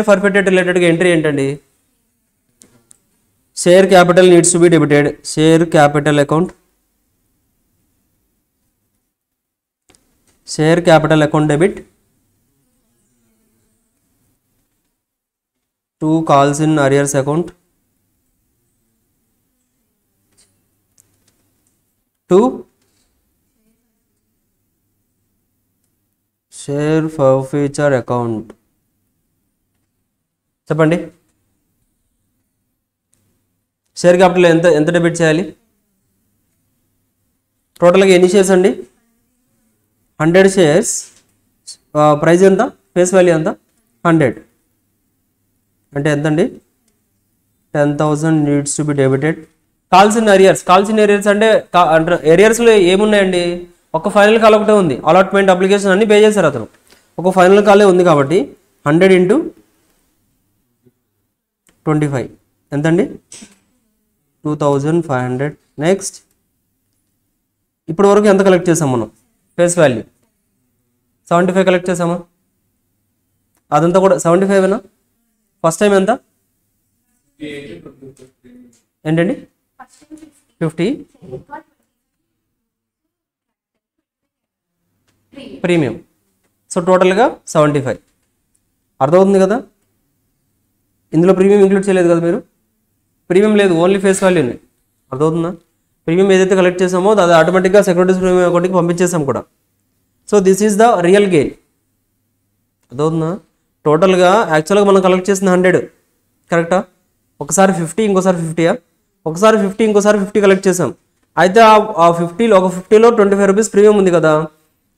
ఫర్ఫిటెడ్ రిలేటెడ్గా ఎంట్రీ ఏంటండి? Share capital needs to be debited. Share capital account debit to calls in arrears account to share forfeiture account. చెప్పండి. షేర్ క్యాపిటల్ ఎంత డెబిట్ చేయాలి? టోటల్గా ఎన్ని షేర్స్ అండి? 100 షేర్స్. ప్రైస్ ఎంత? ఫేస్ వాల్యూ ఎంత? 100 అంటే ఎంతండి? 10,000 needs to be debited. Calls in arrears అంటే ఏరియాస్లో ఏమున్నాయండి? ఒక ఫైనల్ కాల్ ఒకటే ఉంది. అలాట్మెంట్ అప్లికేషన్ అన్ని పే చేశారు అతను. ఒక ఫైనల్ కాలే ఉంది కాబట్టి 100 × 25 ఎంతండి? 2500. నెక్స్ట్ ఇప్పటి వరకు ఎంత కలెక్ట్ చేసాం మనం? ఫేస్ వాల్యూ 75 కలెక్ట్ చేసామా? అదంతా కూడా 75ఏనా? ఫస్ట్ టైం ఎంత? ఏంటండి? 50 ప్రీమియం. సో టోటల్గా 75. అర్థమవుతుంది కదా? ఇందులో ప్రీమియం ఇంక్లూడ్ చేయలేదు కదా మీరు? ప్రీమియం లేదు, ఓన్లీ ఫేస్ వాల్యూ ఉంది. అర్థమవుతుందా? ప్రీమియం ఏదైతే కలెక్ట్ చేసామో అది ఆటోమేటిక్గా సెక్యూరిటీస్ ప్రీమియం అకౌంట్కి పంపించేసాం కూడా. So this is the real gain. అర్థమవుతుందా? టోటల్గా యాక్చువల్గా మనం కలెక్ట్ చేసిన 100 కరెక్టా? ఒకసారి 50, ఇంకోసారి 50యా? ఒకసారి 50, ఇంకోసారి 50 కలెక్ట్ చేసాం. అయితే ఆ 50లో 25 రూపీస్ ప్రీమియం ఉంది కదా,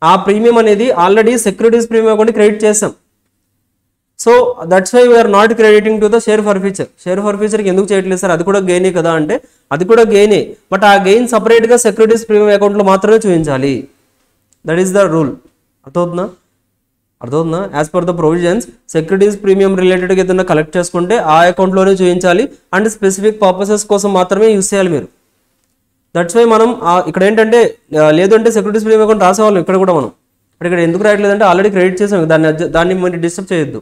ఆ ప్రీమియం అనేది ఆల్రెడీ సెక్యూరిటీస్ ప్రీమియం అకౌంట్కి క్రెడిట్ చేసాం. So that's why we are not crediting to the share forfeiture. Share ఫర్ఫీచర్కి ఎందుకు చేయట్లేదు సార్? అది కూడా గెయినే కదా అంటే అది కూడా గెయినే, బట్ ఆ గెయిన్ సపరేట్గా సెక్యూరిటీస్ ప్రీమియం అకౌంట్లో మాత్రమే చూపించాలి. That is the rule. అర్థమవుతుందా? As per the provisions securities premium రిలేటెడ్గా ఏదైనా కలెక్ట్ చేసుకుంటే ఆ అకౌంట్లోనే చూపించాలి అండ్ స్పెసిఫిక్ పర్పసెస్ కోసం మాత్రమే యూస్ చేయాలి మీరు. దట్స్ వై మనం ఇక్కడ ఏంటంటే లేదు అంటే సెక్యూరిటీస్ ప్రీమియం అకౌంట్ రాసేవాళ్ళం ఇక్కడ కూడా మనం. బట్ ఇక్కడ ఎందుకు రాయట్లేదంటే ఆల్రెడీ క్రెడిట్ చేసాం, దాన్ని మరి డిస్టర్బ్ చేయొద్దు,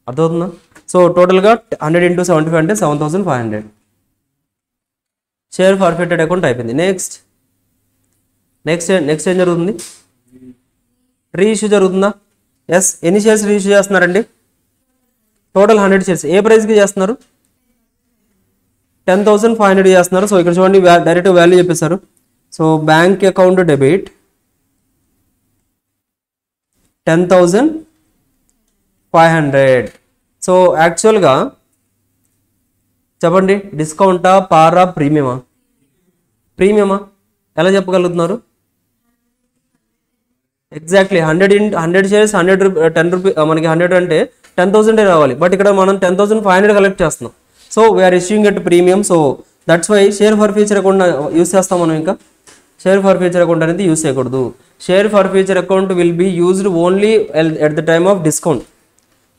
అర్థమవుతుందా? సో టోటల్గా 100 × 75 అంటే 7500. షేర్ ఫర్ఫెక్టెడ్ అకౌంట్ అయిపోయింది. నెక్స్ట్ ఏం జరుగుతుంది? రీఇష్యూ జరుగుతుందా? ఎస్. ఎన్ని షేర్స్ రీఇష్యూ చేస్తున్నారండి? Total 100 shares. ఏ ప్రైస్కి చేస్తున్నారు? 10,500 చేస్తున్నారు. సో ఇక్కడ చూడండి, డైరెక్ట్ వాల్యూ చెప్పేశారు. So bank account debit 10,500. So యాక్చువల్గా చెప్పండి, డిస్కౌంటా, పారా, ప్రీమియమా? ప్రీమియమా? ఎలా చెప్పగలుగుతున్నారు? ఎగ్జాక్ట్లీ 100 షేర్స్ 10 రూపీ, మనకి 100 అంటే 10,000 రావాలి. బట్ ఇక్కడ మనం 10,500 కలెక్ట్ చేస్తున్నాం. So we are issuing at premium. So that's why share forfeiture account use చేస్తాం మనం. ఇంకా షేర్ ఫర్ ఫ్యూచర్ అకౌంట్ అనేది యూస్ చేయకూడదు. Share forfeiture account will be used only at the time of discount.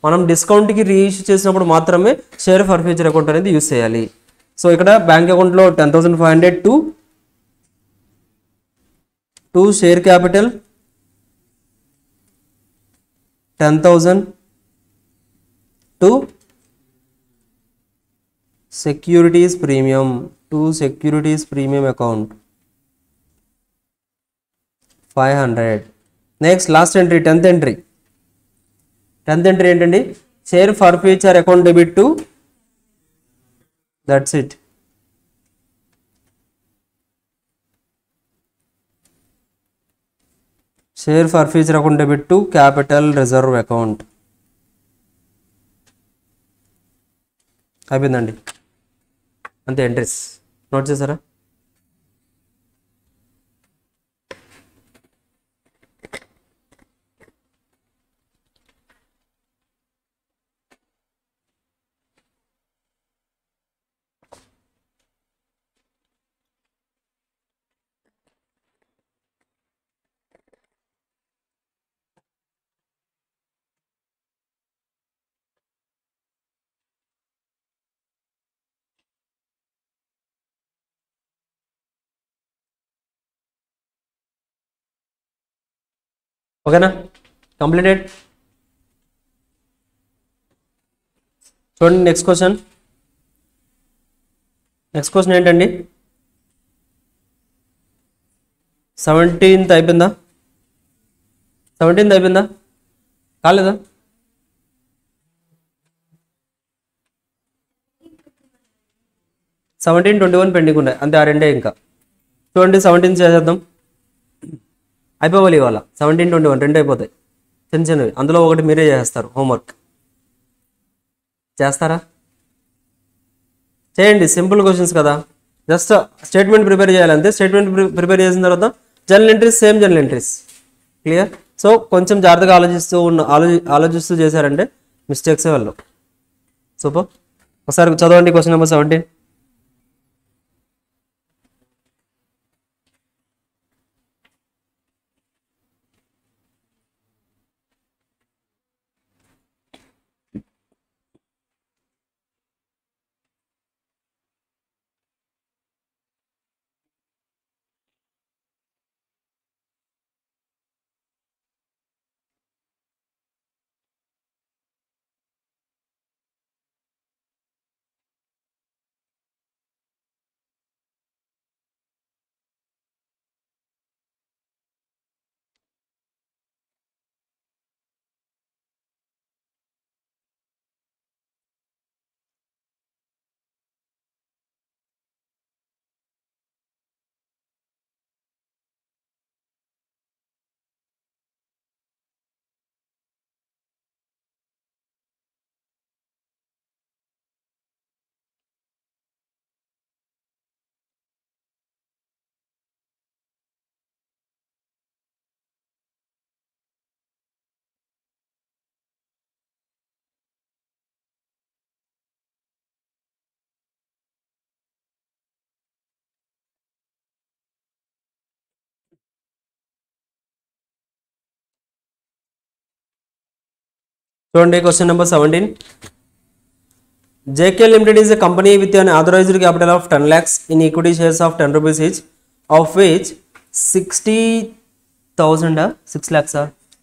మనం డిస్కౌంట్కి reissue చేసినప్పుడు మాత్రమే share forfeiture account అనేది యూస్ చేయాలి. సో ఇక్కడ బ్యాంక్ అకౌంట్లో 10,500 to share capital 10,000 to securities premium account 500. Next last entry 10th entry. 10th entry ఏంటండి? Share forfeiture account debit to, that's it. Share forfeiture account debit to capital reserve account. అయిపోయిందండి, అంతే entries. Note చేశారా? ఓకేనా? Completed. చూడండి next question ఏంటండి? 17th అయిపోయిందా? 17th అయిపోయిందా? కాలేదా? 17, 21 పెండింగ్ ఉన్నాయి, అంతే. ఆ రెండే ఇంకా. చూడండి 17 చేసేద్దాం, అయిపోవాలి ఇవాళ. 17, 21 రెండు అయిపోతాయి, చిన్నవి. అందులో ఒకటి మీరే చేస్తారు. హోంవర్క్ చేస్తారా? చేయండి, సింపుల్ క్వశ్చన్స్ కదా. జస్ట్ స్టేట్మెంట్ ప్రిపేర్ చేయాలి అంతే. స్టేట్మెంట్ ప్రిపేర్ చేసిన తర్వాత journal entries, same journal entries. Clear? So కొంచెం జాగ్రత్తగా ఆలోచిస్తూ చేశారంటే మిస్టేక్సే వెళ్ళవు. సూపర్. ఒకసారి చదవండి క్వశ్చన్ నెంబర్ 17. చూడండి question number 17. JK Limited is a company with an authorized capital of 10 lakhs in equity shares of 10 rupees each, of which 60 1000 6 lakhs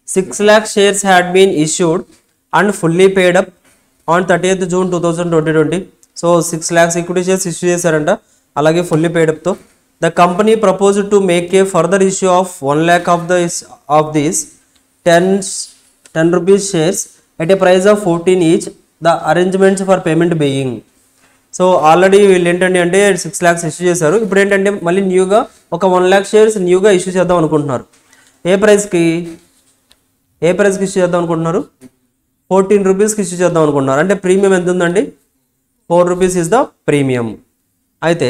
6 lakh shares had been issued and fully paid up on 30th June 2020. So 6 lakhs equity shares issue చేశారంట, అలాగే fully paid-up తో. The company proposed to make a further issue of 1 lakh of these 10 rupees shares at a price of 14 each, the arrangements for payment being. So already వీళ్ళు ఏంటంటే అంటే 6 lakhs issue చేశారు. ఇప్పుడు ఏంటంటే మళ్ళీ న్యూగా ఒక 1 lakh షేర్స్ న్యూగా ఇష్యూ చేద్దాం అనుకుంటున్నారు. ఏ ప్రైస్కి ఇష్యూ చేద్దాం అనుకుంటున్నారు? 14 రూపీస్కి ఇష్యూ చేద్దాం అనుకుంటున్నారు. అంటే ప్రీమియం ఎంత ఉందండి? 4 rupees ఇస్ ద ప్రీమియం. అయితే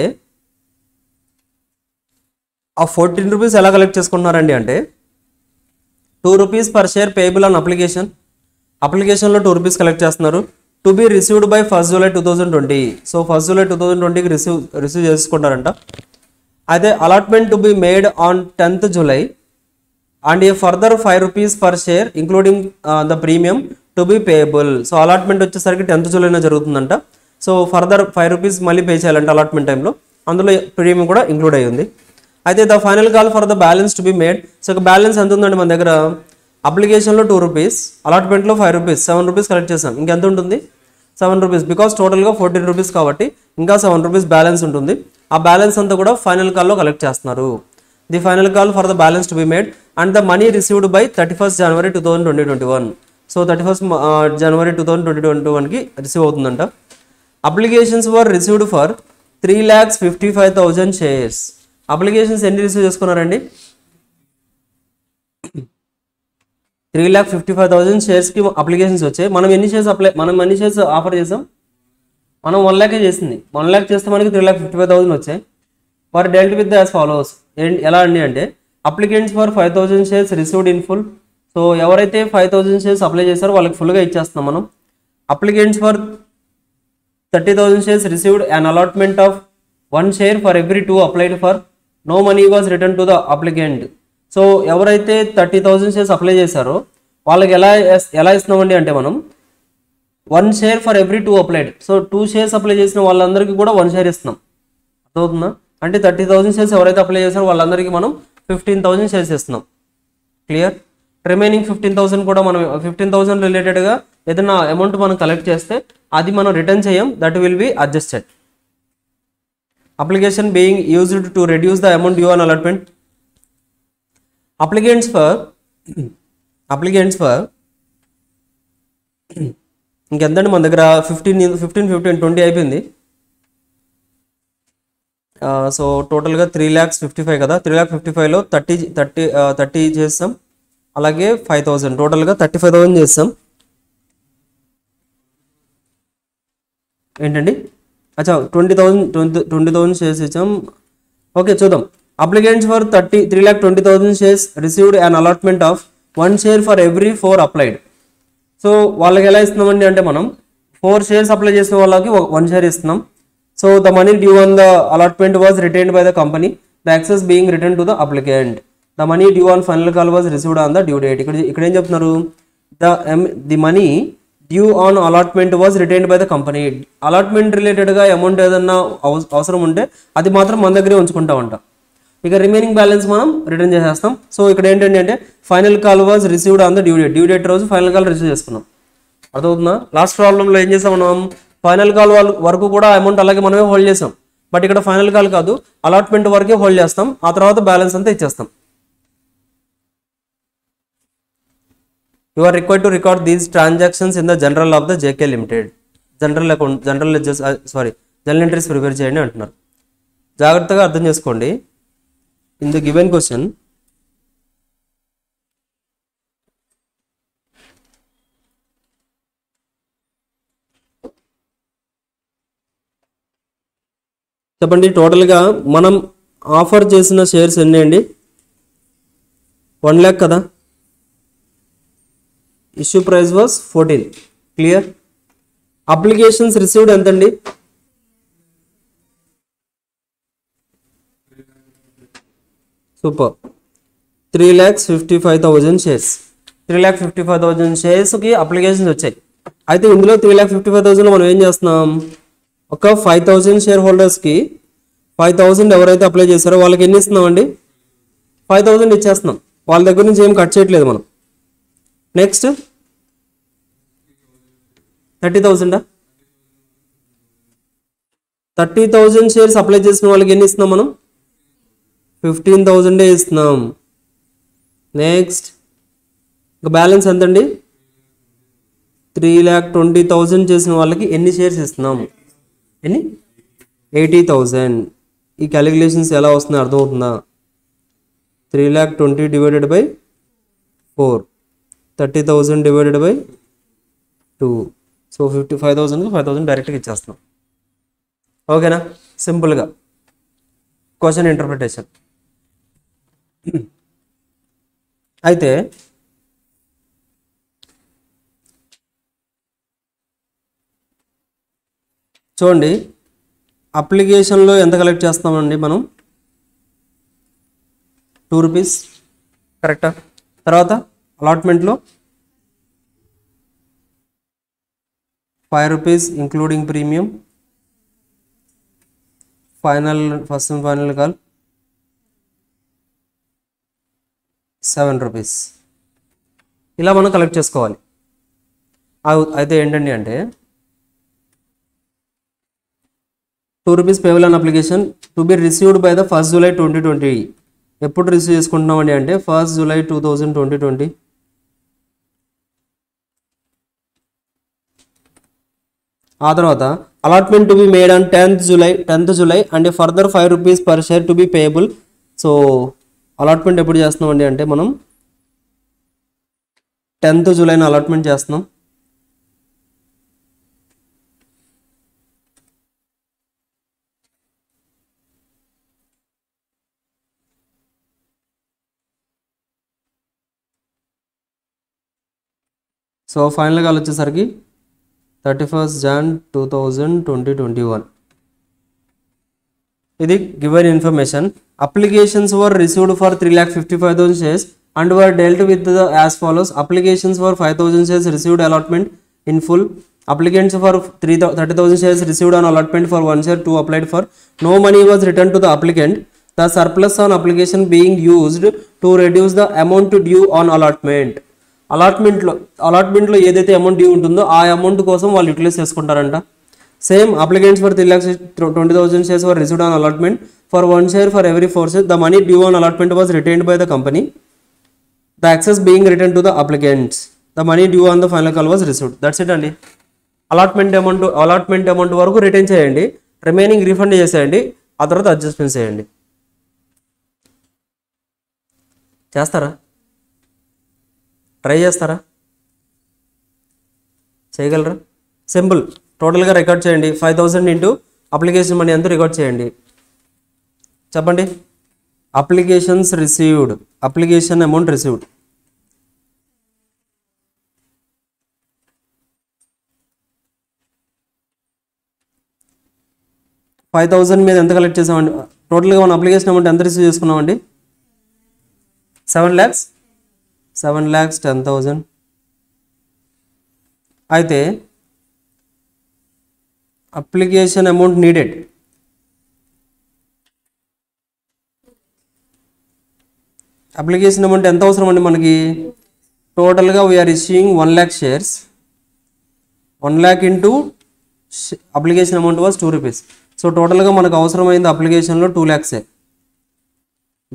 ఆ 14 rupees ఎలా కలెక్ట్ చేసుకుంటున్నారండి అంటే 2 rupees per share payable on అప్లికేషన్లో 2 rupees కలెక్ట్ చేస్తున్నారు. To be received by 1st July 2020. So 1st July 2020కి రిసీవ్ చేసుకుంటారంట. అయితే allotment to be made on 10th July and a further 5 rupees per share including the premium to be payable. So allotment వచ్చేసరికి 10th July జరుగుతుందంట. So further 5 rupees మళ్ళీ pay చేయాలంటే allotment టైంలో, అందులో premium కూడా ఇంక్లూడ్ అయ్యి ఉంది. అయితే the final call for the balance to be made. So balance ఎంత ఉందండి మన దగ్గర? అప్లికేషన్లో 2 rupees, అలాట్మెంట్లో 5 rupees, 7 rupees కలెక్ట్ చేసాం. ఇంకెంత ఉంటుంది? 7 rupees, బికాస్ టోటల్గా 14 rupees కాబట్టి ఇంకా 7 rupees బ్యాలెన్స్ ఉంటుంది. ఆ బ్యాలెన్స్ అంతా కూడా ఫైనల్ కాల్లో కలెక్ట్ చేస్తున్నారు. The final call for the balance to be made and the money received by 31st January 2021. So 31st January 2021కి రిసీవ్ అవుతుందంట. అప్లికేషన్స్ వర్ రిసీవ్డ్ ఫర్ 3,55,000 షేర్స్. అప్లికేషన్స్ ఎన్ని రిసీవ్ చేసుకున్నారండి? 3,55,000 షేర్స్కి అప్లికేషన్స్ వచ్చాయి. మనం ఎన్ని షేర్స్ ఆఫర్ చేసాం? మనం 1 lakh చేసింది. 1 lakh చేస్తే మనకి 3,55,000 వచ్చాయి. For dealt with as followers. ఎలా అండి అంటే applicants for 5,000 shares received in full. So ఎవరైతే 5,000 షేర్స్ అప్లై చేస్తారో వాళ్ళకి ఫుల్గా ఇచ్చేస్తున్నాం మనం. Applicants for 30,000 shares received an allotment of 1 share for every 2 applied for no money was return to the applicant. So ఎవరైతే 30,000 షేర్స్ అప్లై చేశారో వాళ్ళకి ఎలా ఇస్తున్నామండి అంటే మనం 1 share for every 2 applied. So 2 shares apply చేసిన వాళ్ళందరికీ కూడా 1 share ఇస్తున్నాం. అర్థమవుతుందా? అంటే 30,000 షేర్స్ ఎవరైతే అప్లై చేశారో వాళ్ళందరికీ మనం 15,000 షేర్స్ ఇస్తున్నాం. క్లియర్? రిమైనింగ్ 15,000 కూడా మనం 15,000 రిలేటెడ్గా ఏదైనా అమౌంట్ మనం కలెక్ట్ చేస్తే అది మనం రిటర్న్ చేయం. That will be adjusted. Application being used to reduce the amount due on allotment. Applicants for ఇంకెంతండి మన దగ్గర 15 20 అయిపోయింది. సో టోటల్గా 3,55,000 కదా. 3,55,000లో 30 చేస్తాం, అలాగే 5,000 టోటల్గా 35,000 చేస్తాం. ఏంటండి? అచ్చా 20,000 షేర్స్ ఇచ్చాం. ఓకే చూద్దాం. Applicants for 3,20,000 shares received an allotment of 1 share for every 4 applied. So వాళ్ళకి ఎలా ఇస్తున్నామండి అంటే మనం 4 shares అప్లై చేసిన వాళ్ళకి 1 share ఇస్తున్నాం. So the money due on the allotment was retained by the company, the access being written to the applicant. The money due on final call was received on the due date. ఇక్కడ ఏం చెప్తున్నారు? The money due on allotment was retained by the company. Allotment రిలేటెడ్గా amount ఏదన్నా అవసరం ఉంటే అది మాత్రం మన దగ్గరే ఉంచుకుంటామంట. ఇక రిమైనింగ్ బ్యాలెన్స్ మనం రిటర్న్ చేసేస్తాం. సో ఇక్కడ ఏంటంటే అంటే final call was received on the due date రోజు ఫైనల్ కాల్ రిసీవ్ చేసుకున్నాం. అర్థమవుతుందా? లాస్ట్ ప్రాబ్లంలో ఏం చేసాం మనం? ఫైనల్ కాల్ వరకు కూడా అమౌంట్ అలాగే మనమే హోల్డ్ చేసాం. బట్ ఇక్కడ ఫైనల్ కాల్ కాదు, అలాట్మెంట్ వరకే హోల్డ్ చేస్తాం. ఆ తర్వాత బ్యాలెన్స్ అంతా ఇచ్చేస్తాం. You are required to record these transactions in the journal of the JK limited. Journal entries prepare చేయండి అంటున్నారు. జాగ్రత్తగా అర్థం చేసుకోండి. ఇన్ ద గివెన్ క్వశ్చన్ చెప్పండి, టోటల్గా మనం ఆఫర్ చేసిన షేర్స్ ఎన్ని అండి? 1 lakh కదా. Issue price was 14. Clear? Applications received ఎంతండి? సూపర్. 3,55,000 షేర్స్. 3,55,000 షేర్స్కి అప్లికేషన్స్ వచ్చాయి. అయితే ఇందులో 3,55,000లో మనం ఏం చేస్తున్నాం? ఒక 5,000 షేర్ హోల్డర్స్కి 5,000 ఎవరైతే అప్లై చేశారో వాళ్ళకి ఎన్ని ఇస్తున్నామండి? 5,000 ఇచ్చేస్తున్నాం. వాళ్ళ దగ్గర నుంచి ఏం కట్ చేయట్లేదు మనం. నెక్స్ట్ 30,000 30,000 షేర్స్ అప్లై చేసిన వాళ్ళకి ఎన్ని ఇస్తున్నాం మనం? 15,000 ఇస్తున్నాం. నెక్స్ట్ ఇంకా బ్యాలెన్స్ ఎంతండి? 3,20,000 చేసిన వాళ్ళకి ఎన్ని షేర్స్ ఇస్తున్నాం? ఎన్ని? 80,000. ఈ క్యాలిక్యులేషన్స్ ఎలా వస్తున్నాయి అర్థమవుతుందా? 3,20,000 divided by 4, 30,000 divided by 2. So 55,000 5,000 డైరెక్ట్గా ఇచ్చేస్తున్నాం. ఓకేనా? సింపుల్గా క్వశ్చన్ ఇంటర్ప్రిటేషన్. అయితే చూడండి, అప్లికేషన్లో ఎంత కలెక్ట్ చేస్తామండి మనం? 2 రూపీస్, కరెక్టా? తర్వాత అలాట్మెంట్లో 5 rupees including premium. Final first and final call 7 rupees. ఇలా మనం కలెక్ట్ చేసుకోవాలి. అయితే ఏంటండి అంటే 2 rupees payable on application to be received by the 1st July 2020. ఎప్పుడు రిసీవ్ చేసుకుంటున్నామండి అంటే 1st July 2020. ఆ తర్వాత allotment to be made on 10th July and further 5 rupees per share to be payable. So allotment ఎప్పుడు చేస్తున్నామండి అంటే మనం 10th July allotment చేస్తున్నాం. So ఫైనల్గా వచ్చేసరికి 31st Jan 2021. ఇది given information. Applications were received for 3,55,000 shares and were dealt with the as follows. Applications for 5,000 shares received allotment in full. Applicants for 30,000 shares received on allotment for 1 share 2 applied for. No money was returned to the applicant. The surplus on application being used to reduce the amount due on allotment. అలాట్మెంట్లో ఏదైతే amount due ఉంటుందో ఆ amount కోసం వాళ్ళు utilise చేసుకుంటారంట. Same applicants for 3,20,000 shares were received on allotment for 1 share for every 4 shares. The money due on allotment was retained by the company. The excess being returned to the applicants. The money due on the final call was received. That's it అండి. Allotment amount వరకు retain చేయండి, remaining refund చేసేయండి, ఆ తర్వాత adjustment చేయండి. చేస్తారా? Try చేస్తారా? చేయగలరా? సింపుల్. టోటల్గా రికార్డ్ చేయండి. 5,000 ఇంటూ అప్లికేషన్ మనీ అంతా రికార్డ్ చేయండి. చెప్పండి. Applications received, application amount received. $5,000 మీద ఎంత కలెక్ట్ చేసామండి? టోటల్గా మన అప్లికేషన్ అమౌంట్ ఎంత రిసీవ్ చేసుకున్నామండి? 7 lakhs, 7,10,000. అయితే application amount needed, application amount ఎంత అవసరం అండి మనకి? టోటల్గా we are issuing 1 lakh shares. 1 lakh into application amount was 2 rupees. So టోటల్గా మనకు అవసరమైంది అప్లికేషన్లో 2 lakhs.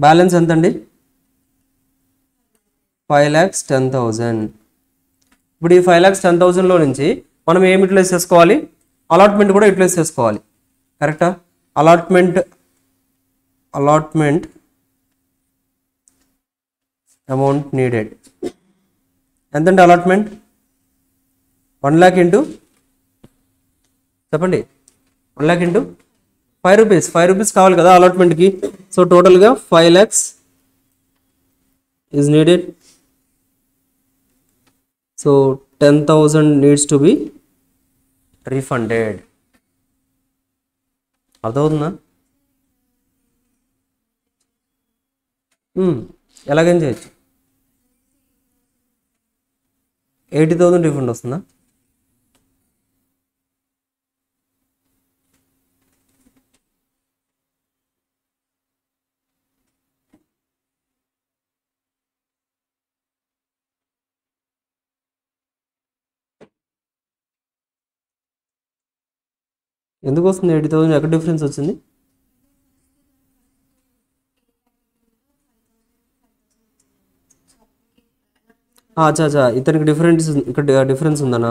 బ్యాలెన్స్ ఎంత అండి? 5,10,000. ఇప్పుడు ఈ 5,10,000లో నుంచి మనం ఏం యూటిలైజ్ చేసుకోవాలి? అలాట్మెంట్ కూడా యూటిలైజ్ చేసుకోవాలి. కరెక్టా? అలాట్మెంట్ అమౌంట్ నీడెడ్ ఎంతండి? అలాట్మెంట్ 1 lakh ఇంటూ, చెప్పండి, 1 lakh ఇంటూ 5 rupees. 5 rupees కావాలి కదా అలాట్మెంట్కి. సో టోటల్గా 5 lakhs is needed. So 10,000 needs to be refunded. అర్థమవుతుందా? ఎలాగైనా చేయొచ్చు. 80,000 రీఫండ్ వస్తుందా? ఎందుకు వస్తుంది 80,000? ఎక్కడ డిఫరెన్స్ వచ్చింది? అచ్చా ఇతనికి డిఫరెన్స్ ఇక్కడ డిఫరెన్స్ ఉందనా?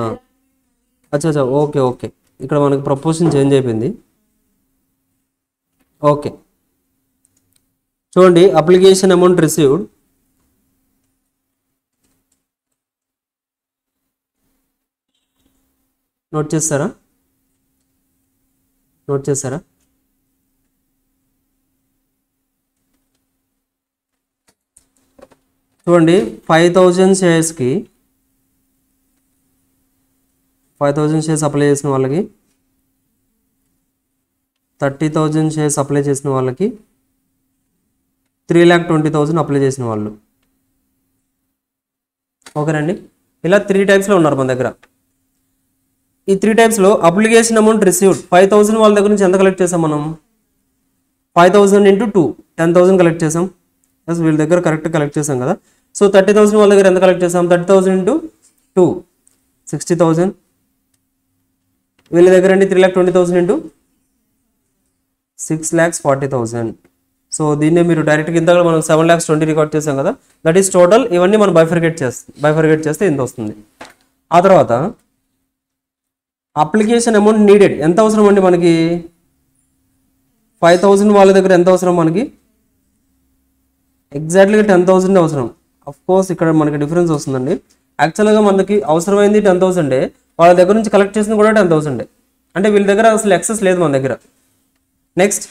అచ్చా ఓకే ఓకే, ఇక్కడ మనకి ప్రపోర్షన్ చేంజ్ అయిపోయింది. ఓకే చూడండి, అప్లికేషన్ అమౌంట్ రిసీవ్డ్ నోట్ చేస్తారా? చూడండి, 5,000 షేర్స్కి 5,000 షేర్స్ అప్లై చేసిన వాళ్ళకి, 30,000 షేర్స్ అప్లై చేసిన వాళ్ళకి, 3,20,000 అప్లై చేసిన వాళ్ళు. ఓకేనండి, ఇలా 3 టైప్స్లో ఉన్నారు మన దగ్గర. ఈ 3 టైప్స్లో అప్లికేషన్ అమౌంట్ రిసీవ్డ్ 5,000 వాళ్ళ దగ్గర నుంచి ఎంత కలెక్ట్ చేసాం మనం? 5,000 × 2 10,000 కలెక్ట్ చేసాం. ప్లస్ వీళ్ళ దగ్గర కరెక్ట్ కలెక్ట్ చేసాం కదా. సో 30,000 వాళ్ళ దగ్గర ఎంత కలెక్ట్ చేసాం? 30,000 × 2 60,000. వీళ్ళ దగ్గర అండి 3,20,000 × 6,40,000. సో దీన్నే మీరు డైరెక్ట్గా ఇంత మనం 7,20,000 రికార్డ్ చేసాం కదా, దట్ ఈస్ టోటల్. ఇవన్నీ మనం బైఫర్గేట్ చేస్తే ఇంత వస్తుంది. ఆ తర్వాత అప్లికేషన్ అమౌంట్ నీడెడ్ ఎంత అవసరం అండి మనకి? 5,000 వాళ్ళ దగ్గర ఎంత అవసరం మనకి? ఎగ్జాక్ట్లీగా 10,000 అవసరం. అఫ్ కోర్స్ ఇక్కడ మనకి డిఫరెన్స్ వస్తుందండి. యాక్చువల్గా మనకి అవసరమైంది 10,000, వాళ్ళ దగ్గర నుంచి కలెక్ట్ చేసింది కూడా 10,000. అంటే వీళ్ళ దగ్గర అసలు ఎక్సెస్ లేదు మన దగ్గర. Next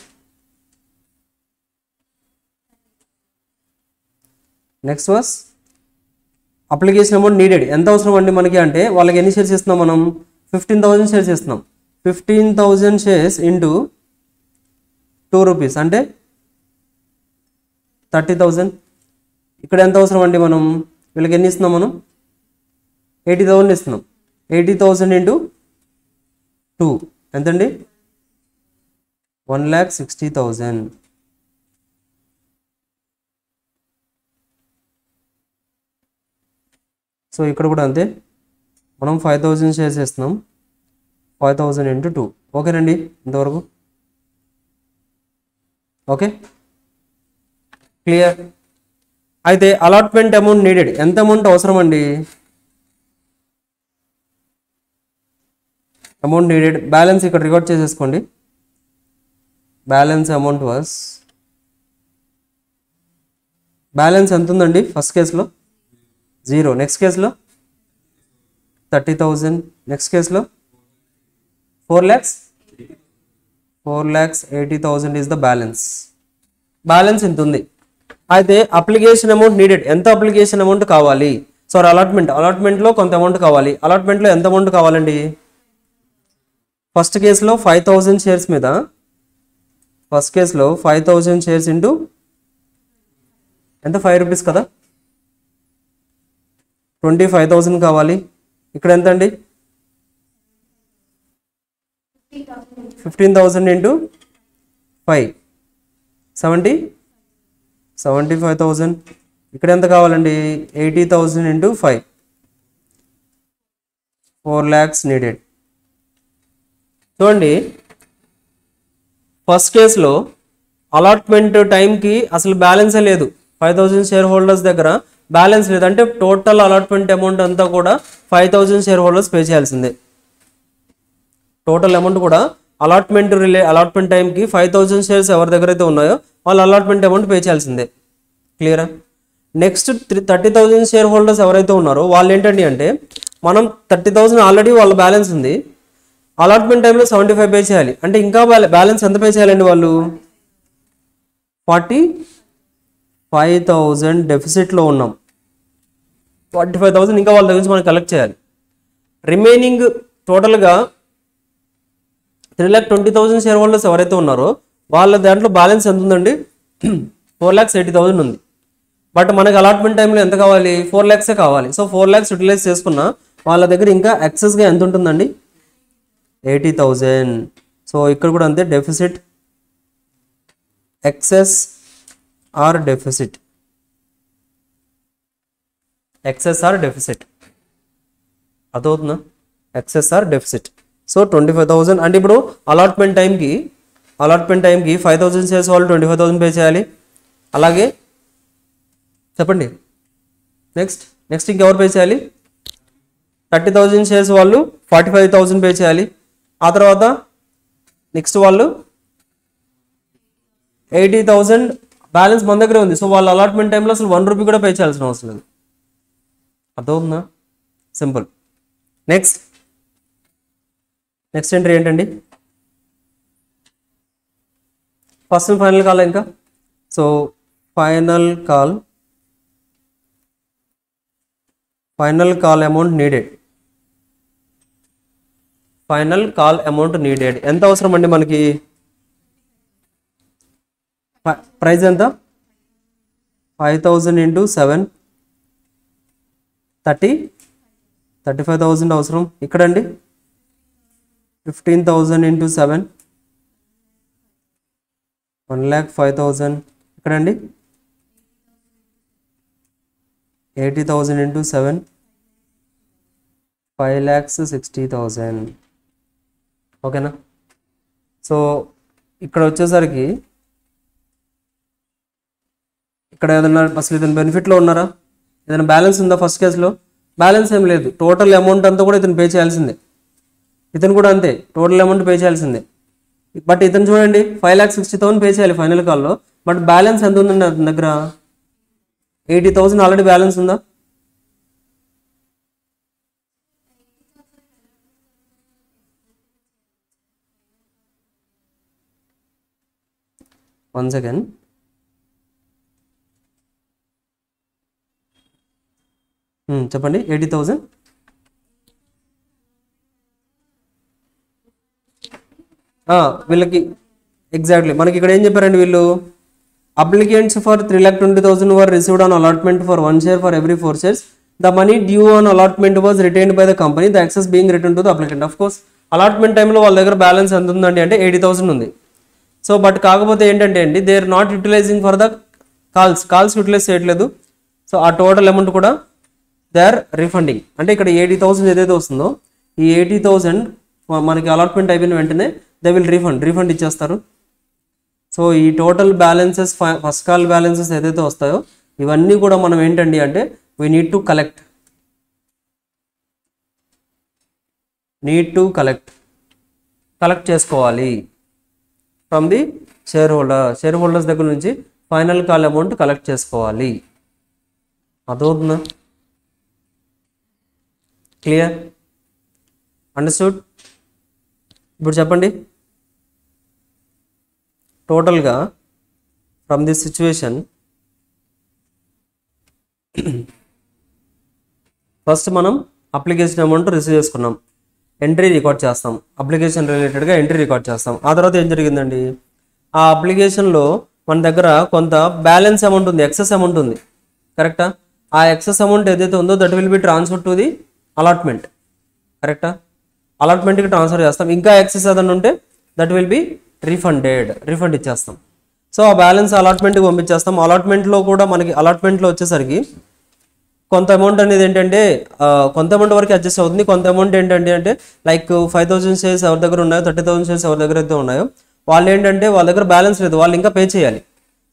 was application amount needed ఎంత అవసరం అండి మనకి అంటే, వాళ్ళకి ఎన్ని షేర్స్ ఇస్తున్నాం మనం? 15,000 షేర్స్ ఇస్తున్నాం. 15,000 షేర్స్ ఇంటూ 2 రూపీస్ అంటే 30,000. ఇక్కడ ఎంత అవసరం అండి మనం? వీళ్ళకి ఎన్ని ఇస్తున్నాం మనం? 80,000 ఇస్తున్నాం. 80,000 × 2 ఎంతండి? 1,60,000. సో ఇక్కడ కూడా అంతే, మనం 5,000 షేర్స్ ఇస్తున్నాం. 5,000 × 2. ఓకేనండి ఇంతవరకు? Okay clear. అయితే అలాట్మెంట్ అమౌంట్ నీడెడ్ ఎంత అమౌంట్ అవసరం అండి? అమౌంట్ నీడెడ్ బ్యాలెన్స్ ఇక్కడ రికార్డ్ చేసేసుకోండి. బ్యాలెన్స్ అమౌంట్ వాస్, బ్యాలెన్స్ ఎంత ఉందండి? ఫస్ట్ కేసులో 0, నెక్స్ట్ కేసులో 30,000, నెక్స్ట్ కేసులో 4,80,000 ఈజ్ ద బ్యాలెన్స్. బ్యాలెన్స్ ఎంత ఉంది. అయితే అప్లికేషన్ అమౌంట్ నీడెడ్ ఎంత అప్లికేషన్ అమౌంట్ కావాలి? సారీ అలాట్మెంట్లో కొంత అమౌంట్ కావాలి. అలాట్మెంట్లో ఎంత అమౌంట్ కావాలండి? ఫస్ట్ కేసులో 5,000 షేర్స్ మీద, ఫస్ట్ కేసులో 5,000 షేర్స్ ఇంటూ ఎంత? 5 రూపీస్ కదా, 25,000 కావాలి. ఇక్కడ ఎంత అండి? 15,000 × 5 75,000. ఇక్కడ ఎంత కావాలండి? 80,000 × 5 4 lakhs నీడెడ్. చూడండి, ఫస్ట్ కేసులో అలాట్మెంట్ టైంకి అసలు బ్యాలెన్సే లేదు. 5,000 షేర్ హోల్డర్స్ దగ్గర బ్యాలెన్స్ లేదు. అంటే టోటల్ అలాట్మెంట్ అమౌంట్ అంతా కూడా 5,000 షేర్ హోల్డర్స్ పే చేయాల్సిందే. టోటల్ అమౌంట్ కూడా అలాట్మెంట్ టైంకి 5,000 షేర్స్ ఎవరి దగ్గర అయితే ఉన్నాయో వాళ్ళు అలాట్మెంట్ అమౌంట్ పే చేయాల్సిందే. క్లియరా? నెక్స్ట్ 30,000 షేర్ హోల్డర్స్ ఎవరైతే ఉన్నారో వాళ్ళు ఏంటండి అంటే, మనం 30,000 ఆల్రెడీ వాళ్ళ బ్యాలెన్స్ ఉంది, అలాట్మెంట్ టైంలో 75 పే చేయాలి. అంటే ఇంకా బ్యాలెన్స్ ఎంత పే చేయాలండి వాళ్ళు? 45,000 డెఫిసిట్లో ఉన్నాం. 45,000 ఇంకా వాళ్ళ దగ్గర నుంచి మనం కలెక్ట్ చేయాలి. రిమైనింగ్ టోటల్గా 3,20,000 షేర్ హోల్డర్స్ ఎవరైతే ఉన్నారో వాళ్ళ దాంట్లో బ్యాలెన్స్ ఎంత ఉందండి? 4,80,000 ఉంది. బట్ మనకి అలాట్మెంట్ టైంలో ఎంత కావాలి? 4 lakhs కావాలి. సో 4 lakhs యూటిలైజ్ చేసుకున్నా వాళ్ళ దగ్గర ఇంకా ఎక్సెస్గా ఎంత ఉంటుందండి? 80,000. సో ఇక్కడ కూడా అంతే, deficit, excess or deficit, excess or deficit. అర్థమవుతుందా? Excess or deficit. సో 25,000 అంటే ఇప్పుడు అలాట్మెంట్ టైంకి 5,000 షేర్స్ వాళ్ళు 25,000 పే చేయాలి. అలాగే చెప్పండి నెక్స్ట్ ఇంకెవరు పే చేయాలి? 30,000 షేర్స్ వాళ్ళు 45,000 పే చేయాలి. ఆ తర్వాత నెక్స్ట్ వాళ్ళు 80,000 బ్యాలెన్స్ మన దగ్గర ఉంది. సో వాళ్ళ అలాట్మెంట్ టైంలో అసలు 1 రూపీ కూడా పే చేయాల్సిన అవసరం లేదు. అర్థమవుతుందా? సింపుల్. నెక్స్ట్ ఎంట్రీ ఏంటండి? ఫస్ట్ అండ్ ఫైనల్ కాల్ ఇంకా. So final call amount needed. ఎంత అవసరం అండి మనకి? ప్రైస్ ఎంత? 5,000 into 7 35,000 అవసరం. ఇక్కడండి 15,000 into 7 1,05,000. ఇక్కడండి 80,000 into 7 5,60,000. ఓకేనా? సో ఇక్కడ వచ్చేసరికి ఇక్కడ ఏదైనా అసలు ఇతను బెనిఫిట్లో ఉన్నారా? ఏదైనా బ్యాలెన్స్ ఉందా? ఫస్ట్ కేసులో బ్యాలెన్స్ ఏం లేదు. టోటల్ అమౌంట్ అంతా కూడా ఇతను పే చేయాల్సిందే. ఇతను కూడా అంతే, టోటల్ అమౌంట్ పే చేయాల్సిందే. బట్ ఇతను చూడండి 5,60,000 పే చేయాలి ఫైనల్ కాల్లో. బట్ బ్యాలెన్స్ ఎంత ఉందండి అతని దగ్గర? 80,000 ఆల్రెడీ బ్యాలెన్స్ ఉందా? One second. చెప్పండి. 80,000 వీళ్ళకి ఎగ్జాక్ట్లీ మనకి ఇక్కడ ఏం చెప్పారండి వీళ్ళు? Applicants for 3,20,000 were received on allotment for 1 share for every 4 shares. The money due on allotment was retained by the company, the excess being returned to the applicant. Of course allotment టైంలో వాళ్ళ దగ్గర balance ఎంత ఉందండి అంటే 80,000 ఉంది. So but కాకపోతే ఏంటంటే అండి they are not utilizing for the calls utilize చేయట్లేదు. సో ఆ టోటల్ అమౌంట్ కూడా దే ఆర్ రిఫండింగ్. అంటే ఇక్కడ 80,000 ఏదైతే వస్తుందో ఈ 80,000 మనకి అలాట్మెంట్ అయిపోయిన వెంటనే దే విల్ రీఫండ్ ఇచ్చేస్తారు. సో ఈ total balances first call balances ఏదైతే వస్తాయో ఇవన్నీ కూడా మనం ఏంటండి అంటే వీ నీడ్ టు కలెక్ట్ చేసుకోవాలి ఫ్రమ్ ది షేర్ హోల్డర్స్ దగ్గర నుంచి ఫైనల్ కాల్ అమౌంట్ కలెక్ట్ చేసుకోవాలి. అదవుతుందా? క్లియర్? అండర్స్టూడ్? ఇప్పుడు చెప్పండి. టోటల్గా ఫ్రమ్ దిస్ సిచ్యువేషన్ ఫస్ట్ మనం అప్లికేషన్ అమౌంట్ రిసీవ్ చేసుకున్నాం, ఎంట్రీ రికార్డ్ చేస్తాం, అప్లికేషన్ రిలేటెడ్గా ఎంట్రీ రికార్డ్ చేస్తాం. ఆ తర్వాత ఏం జరిగిందండి? ఆ అప్లికేషన్లో మన దగ్గర కొంత బ్యాలెన్స్ అమౌంట్ ఉంది, ఎక్సెస్ అమౌంట్ ఉంది, కరెక్టా? ఆ ఎక్సెస్ అమౌంట్ ఏదైతే ఉందో that will be transfer to the allotment, కరెక్టా? అలాట్మెంట్కి ట్రాన్స్ఫర్ చేస్తాం. ఇంకా ఎక్సెస్ ఏదైనా ఉంటే దట్ విల్ బి రిఫండ్ ఇచ్చేస్తాం. సో ఆ బ్యాలెన్స్ అలాట్మెంట్కి పంపించేస్తాం. అలాట్మెంట్లో కూడా మనకి అలాట్మెంట్లో వచ్చేసరికి కొంత అమౌంట్ అనేది ఏంటంటే కొంత అమౌంట్ వరకు అడ్జస్ట్ అవుతుంది. కొంత అమౌంట్ ఏంటంటే అంటే లైక్ 5,000 షేర్స్ ఎవరి దగ్గర ఉన్నాయో 30,000 షేర్స్ ఎవరి దగ్గర అయితే ఉన్నాయో వాళ్ళు ఏంటంటే వాళ్ళ దగ్గర బ్యాలెన్స్ లేదు, వాళ్ళు ఇంకా పే చేయాలి.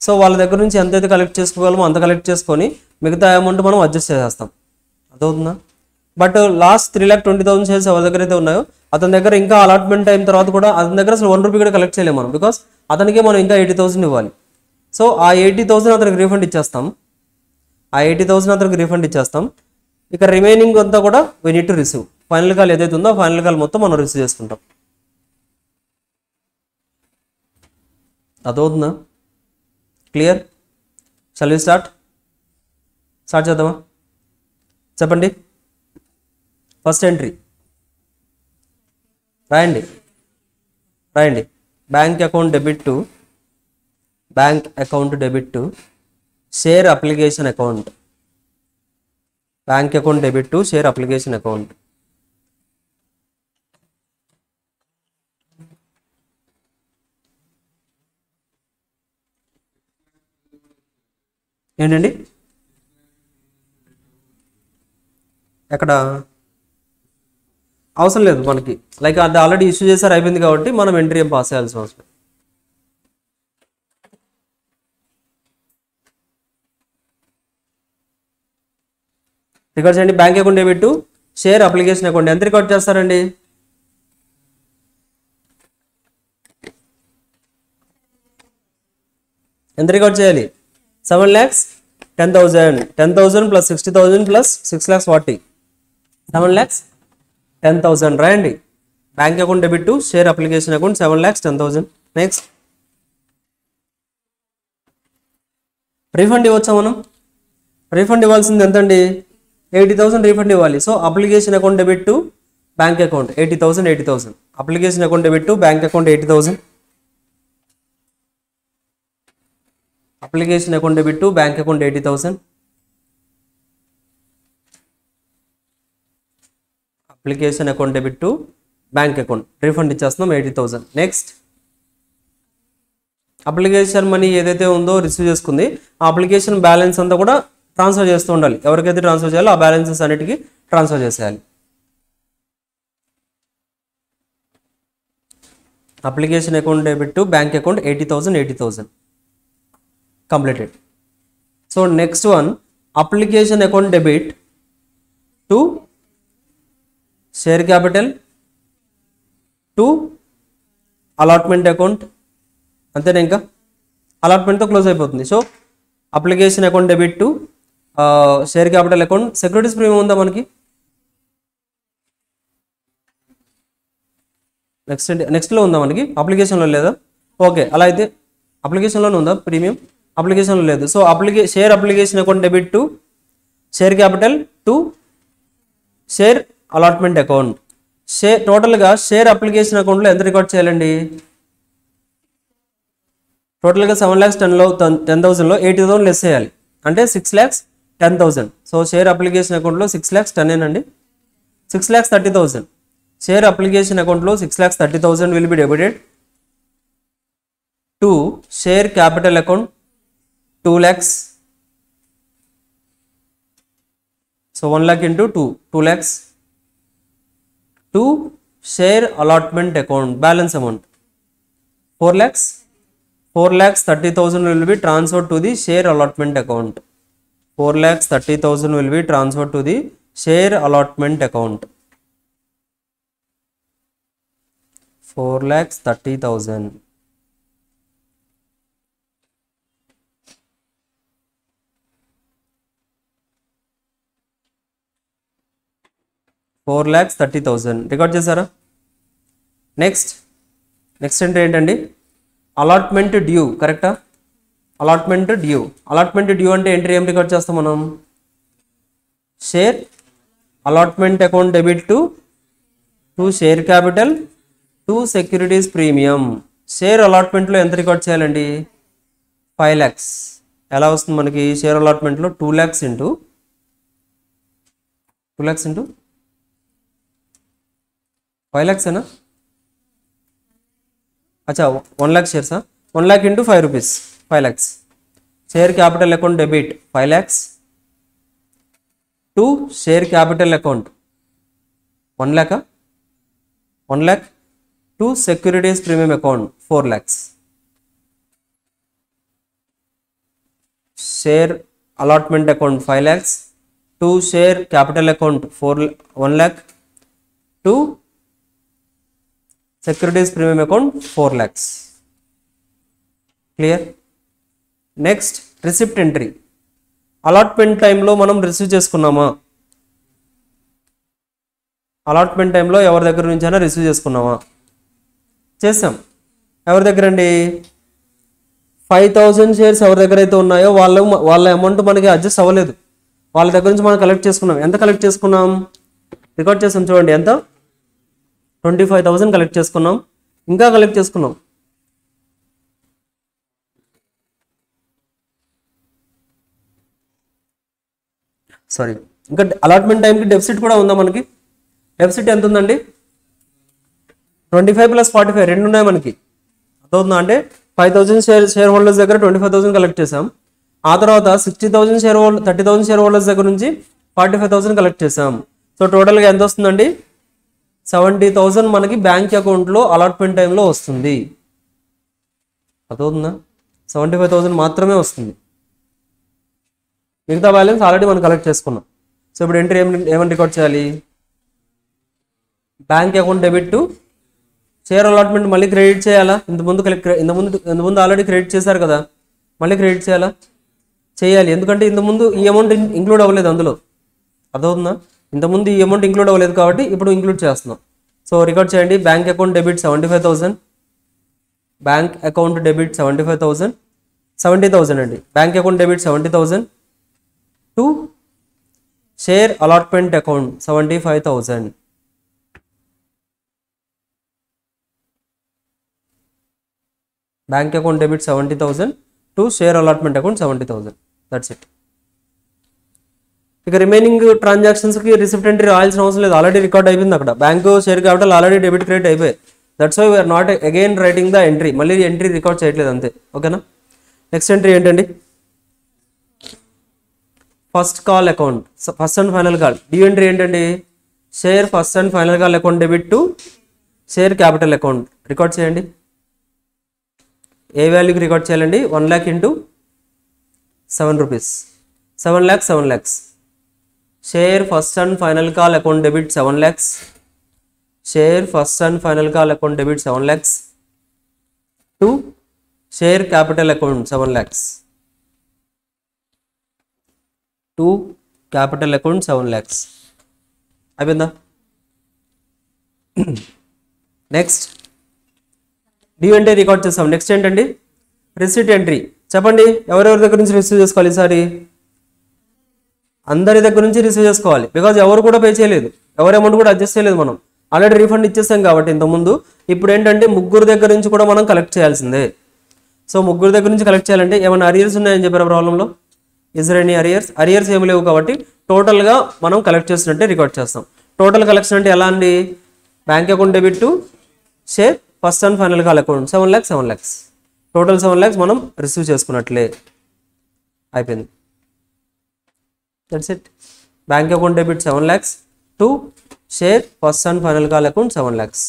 సో వాళ్ళ దగ్గర నుంచి ఎంతైతే కలెక్ట్ చేసుకోగలమో అంత కలెక్ట్ చేసుకొని మిగతా అమౌంట్ మనం అడ్జస్ట్ చేసేస్తాం. అదవుతుందా? బట్ లాస్ట్ 3,20,000 షేర్స్ ఎవరి దగ్గర అయితే ఉన్నాయో అతని దగ్గర ఇంకా అలాట్మెంట్ అయిన తర్వాత కూడా అతని దగ్గర అసలు 1 రూపీ కూడా కలెక్ట్ చేయలేము మనం, బికాస్ అతనికే మనం ఇంకా 80,000 ఇవ్వాలి. సో ఆ 80,000 అతనికి రీఫండ్ ఇచ్చేస్తాం. ఇక రిమైనింగ్ అంతా కూడా we need to receive. Final call ఏదైతే ఉందో ఫైనల్ కాల్ మొత్తం మనం రిసీవ్ చేసుకుంటాం. అదవుతుందా? క్లియర్? షల్ వి స్టార్ట్ చేద్దామా? చెప్పండి. ఫస్ట్ ఎంట్రీ రాయండి. Bank account debit to share application account. Bank account debit to share application account. ఏంటండి? ఎక్కడ అవసరం లేదు మనకి, లైక్ అది ఆల్రెడీ ఇష్యూ చేశారు అయిపోయింది కాబట్టి మనం ఎంట్రీ ఏం పాస్ చేయాల్సిన అవసరం. రికార్డ్ చేయండి. Bank account debit to share application account ఎంత రికార్డ్ చేస్తారండి? ఎంత రికార్డ్ చేయాలి? 7,10,000. 10,000 ప్లస్ 60,000 ప్లస్ 6,40,000 7,10,000 రాయండి. Bank account debit to share application account 7,10,000. Next refund ఇవ్వచ్చా మనం? రీఫండ్ ఇవ్వాల్సింది ఎంతండి? 80,000 రీఫండ్ ఇవ్వాలి. So application account debit to bank account 80,000. Application account debit to bank account 80,000. Application account debit to bank account 80,000. Application account debit to bank account refund ఇచ్చేస్తున్నాం 80,000. Next application money ఏదైతే ఉందో receive చేసుకుంది ఆ application balance అంతా కూడా transfer చేస్తూ ఉండాలి. ఎవరికైతే ట్రాన్స్ఫర్ చేయాలో ఆ బ్యాలెన్సెస్ అన్నిటికీ ట్రాన్స్ఫర్ చేసేయాలి. Application account debit to bank account 80,000 completed. So next one, application account debit to share capital to allotment account. అంతేనా? ఇంకా అలాట్మెంట్తో క్లోజ్ అయిపోతుంది. So application account debit to share capital account. Securities premium ఉందా మనకి? నెక్స్ట్లో ఉందా మనకి? అప్లికేషన్లో లేదా? ఓకే, అలా అయితే అప్లికేషన్లోనే ఉందా ప్రీమియం? అప్లికేషన్లో లేదు. So share application account debit to share capital to share allotment account. టోటల్గా షేర్ అప్లికేషన్ అకౌంట్లో ఎంత రికార్డ్ చేయాలండి? టోటల్గా 7,10,000లో 80,000 లెస్ చేయాలి అంటే 6,10,000. సో షేర్ అప్లికేషన్ అకౌంట్లో 6,10,000 అండి. 6,30,000 షేర్ అప్లికేషన్ అకౌంట్లో 6,30,000 will be debited to share capital account 2 lakhs. So 1 lakh into 2 lakhs to share allotment account balance amount 4 lakhs. 4,30,000 will be transferred to the share allotment account. 4,30,000 will be transferred to the share allotment account. 4,30,000. 4,30,000 record చేశారా? Next అంటే ఏంటండి? Allotment due. కరెక్టా? Allotment due అంటే entry ఏం record చేస్తాం మనం? Share allotment account debit to share capital to securities premium. Share అలాట్మెంట్లో ఎంత రికార్డ్ చేయాలండి? 5 lakhs. ఎలా వస్తుంది మనకి? షేర్ అలాట్మెంట్లో 2 lakhs ఇంటూ 5 lakhs है ना? अच्छा 1 lakh shares. 1 lakh into 5 rupees 5 lakhs. Share capital account debit 5 lakhs to share capital account 1 lakh 1 lakh to securities premium account 4 lakhs. Share allotment account 5 lakhs to share capital account 1 lakh to securities premium account 4 lakhs. Clear? Next receipt entry. Allotment టైంలో మనం receive చేసుకున్నామా? Allotment టైంలో ఎవరి దగ్గర నుంచి అయినా receive చేసుకున్నామా? చేసాం. ఎవరి దగ్గర అండి? 5,000 షేర్స్ ఎవరి దగ్గర అయితే ఉన్నాయో వాళ్ళ అమౌంట్ మనకి అడ్జస్ట్ అవ్వలేదు. వాళ్ళ దగ్గర నుంచి మనం కలెక్ట్ చేసుకున్నాం. ఎంత కలెక్ట్ చేసుకున్నాం? రికార్డ్ చేసాం చూడండి. ఎంత? 25,000 కలెక్ట్ చేసుకున్నాం. ఇంకా కలెక్ట్ చేసుకున్నాం. సారీ, ఇంకా అలాట్మెంట్ టైంకి డెఫిసిట్ కూడా ఉందా మనకి? డెఫిసిట్ ఎంత ఉందండి? 25 + 45 రెండు ఉన్నాయి మనకి. అర్థవుతుందా? అంటే 5,000 షేర్ హోల్డర్స్ దగ్గర 25,000 కలెక్ట్ చేసాం. ఆ తర్వాత 60,000 30,000 షేర్ హోల్డర్స్ దగ్గర నుంచి 45,000 కలెక్ట్ చేసాం. సో టోటల్గా ఎంత వస్తుందండి? 70,000 మనకి బ్యాంక్ అకౌంట్లో అలాట్మెంట్ టైంలో వస్తుంది. అర్థమవుతుందా? 75,000 మాత్రమే వస్తుంది. మిగతా బ్యాలెన్స్ ఆల్రెడీ మనం కలెక్ట్ చేసుకున్నాం. సో ఇప్పుడు ఎంట్రీ ఏమని రికార్డ్ చేయాలి? Bank account debit to share allotment మళ్ళీ క్రెడిట్ చేయాలా? ఇంతకుముందు ఆల్రెడీ క్రెడిట్ చేశారు కదా, మళ్ళీ క్రెడిట్ చేయాలా? చేయాలి. ఎందుకంటే ఇంతకుముందు ఈ అమౌంట్ ఇంక్లూడ్ అవ్వలేదు అందులో. అర్థమవుతుందా? ఇంతకుముందు ఈ అమౌంట్ ఇంక్లూడ్ అవ్వలేదు కాబట్టి ఇప్పుడు ఇంక్లూడ్ చేస్తున్నాం. సో రికార్డ్ చేయండి. Bank account debit 75,000, bank account debit 75,000, 70,000 అండి. Bank account debit 70,000 to share allotment account 75,000. Bank account debit 70,000 to share allotment account 70,000. That's it. ఇక రిమైనింగ్ ట్రాన్సాక్షన్స్కి రిసిప్ట్ ఎంట్రీ రాయాల్సిన అవసరం లేదు, ఆల్రెడీ రికార్డ్ అయిపోయింది అక్కడ. Bank share capital already debit credit అయిపోయాయి. That's why we are not again writing the entry. మళ్ళీ entry record చేయట్లేదు అంతే. ఓకేనా? నెక్స్ట్ ఎంట్రీ ఏంటండి? First call account, first and final call. Due entry ఏంటండి? Share first and final call account debit to share capital account. Record చేయండి. ఏ వాల్యూకి record చేయాలండి? 1 lakh into 7 rupees, 7 lakhs, 7 lakhs. Share first and final call account debit 7 lakhs, share first and final call account debit 7 lakhs to share capital account 7 lakhs, to capital account 7 lakhs. అయిపోయిందా? Next due entry record చేస్తాం. Next ఏంటండి? Receipt entry. చెప్పండి, ఎవరెవరి దగ్గర నుంచి receive చేసుకోవాలి ఈసారి? అందరి దగ్గర నుంచి రిసీవ్ చేసుకోవాలి. బికాజ్ ఎవరు కూడా పే చేయలేదు, ఎవరి అమౌంట్ కూడా అడ్జస్ట్ చేయలేదు. మనం ఆల్రెడీ రీఫండ్ ఇచ్చేస్తాం కాబట్టి ఇంతకుముందు. ఇప్పుడు ఏంటంటే ముగ్గురు దగ్గర నుంచి కూడా మనం కలెక్ట్ చేయాల్సిందే. సో ముగ్గురు దగ్గర నుంచి కలెక్ట్ చేయాలంటే ఏమైనా అరియర్స్ ఉన్నాయని చెప్పారు ప్రాబ్లంలో? ఇస్ దర్ ఎనీ అరియర్స్ ఏమి లేవు కాబట్టి టోటల్గా మనం కలెక్ట్ చేసినట్టే రికార్డ్ చేస్తాం. టోటల్ కలెక్షన్ అంటే ఎలా అండి? Bank account debit to share first and final call account 7 lakhs, 7 lakhs. Total 7 lakhs మనం రిసీవ్ చేసుకున్నట్లే. అయిపోయింది. That's it. Bank account debit 7 lakhs to share first and final call account 7 lakhs.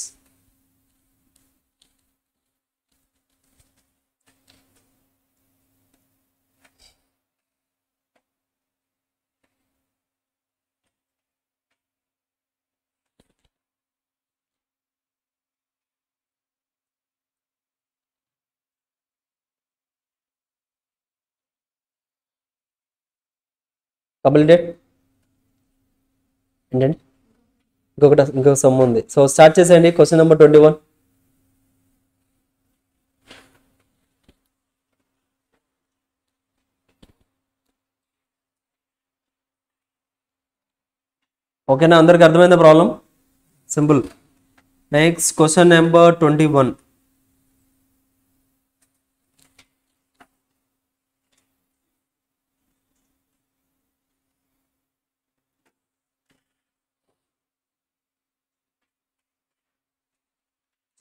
Completed ఏంటండి? ఇంకొక some ఉంది. So start చేసేయండి. Question number 21. ఓకేనా? అందరికి అర్థమైందా problem? Simple. Next question number 21.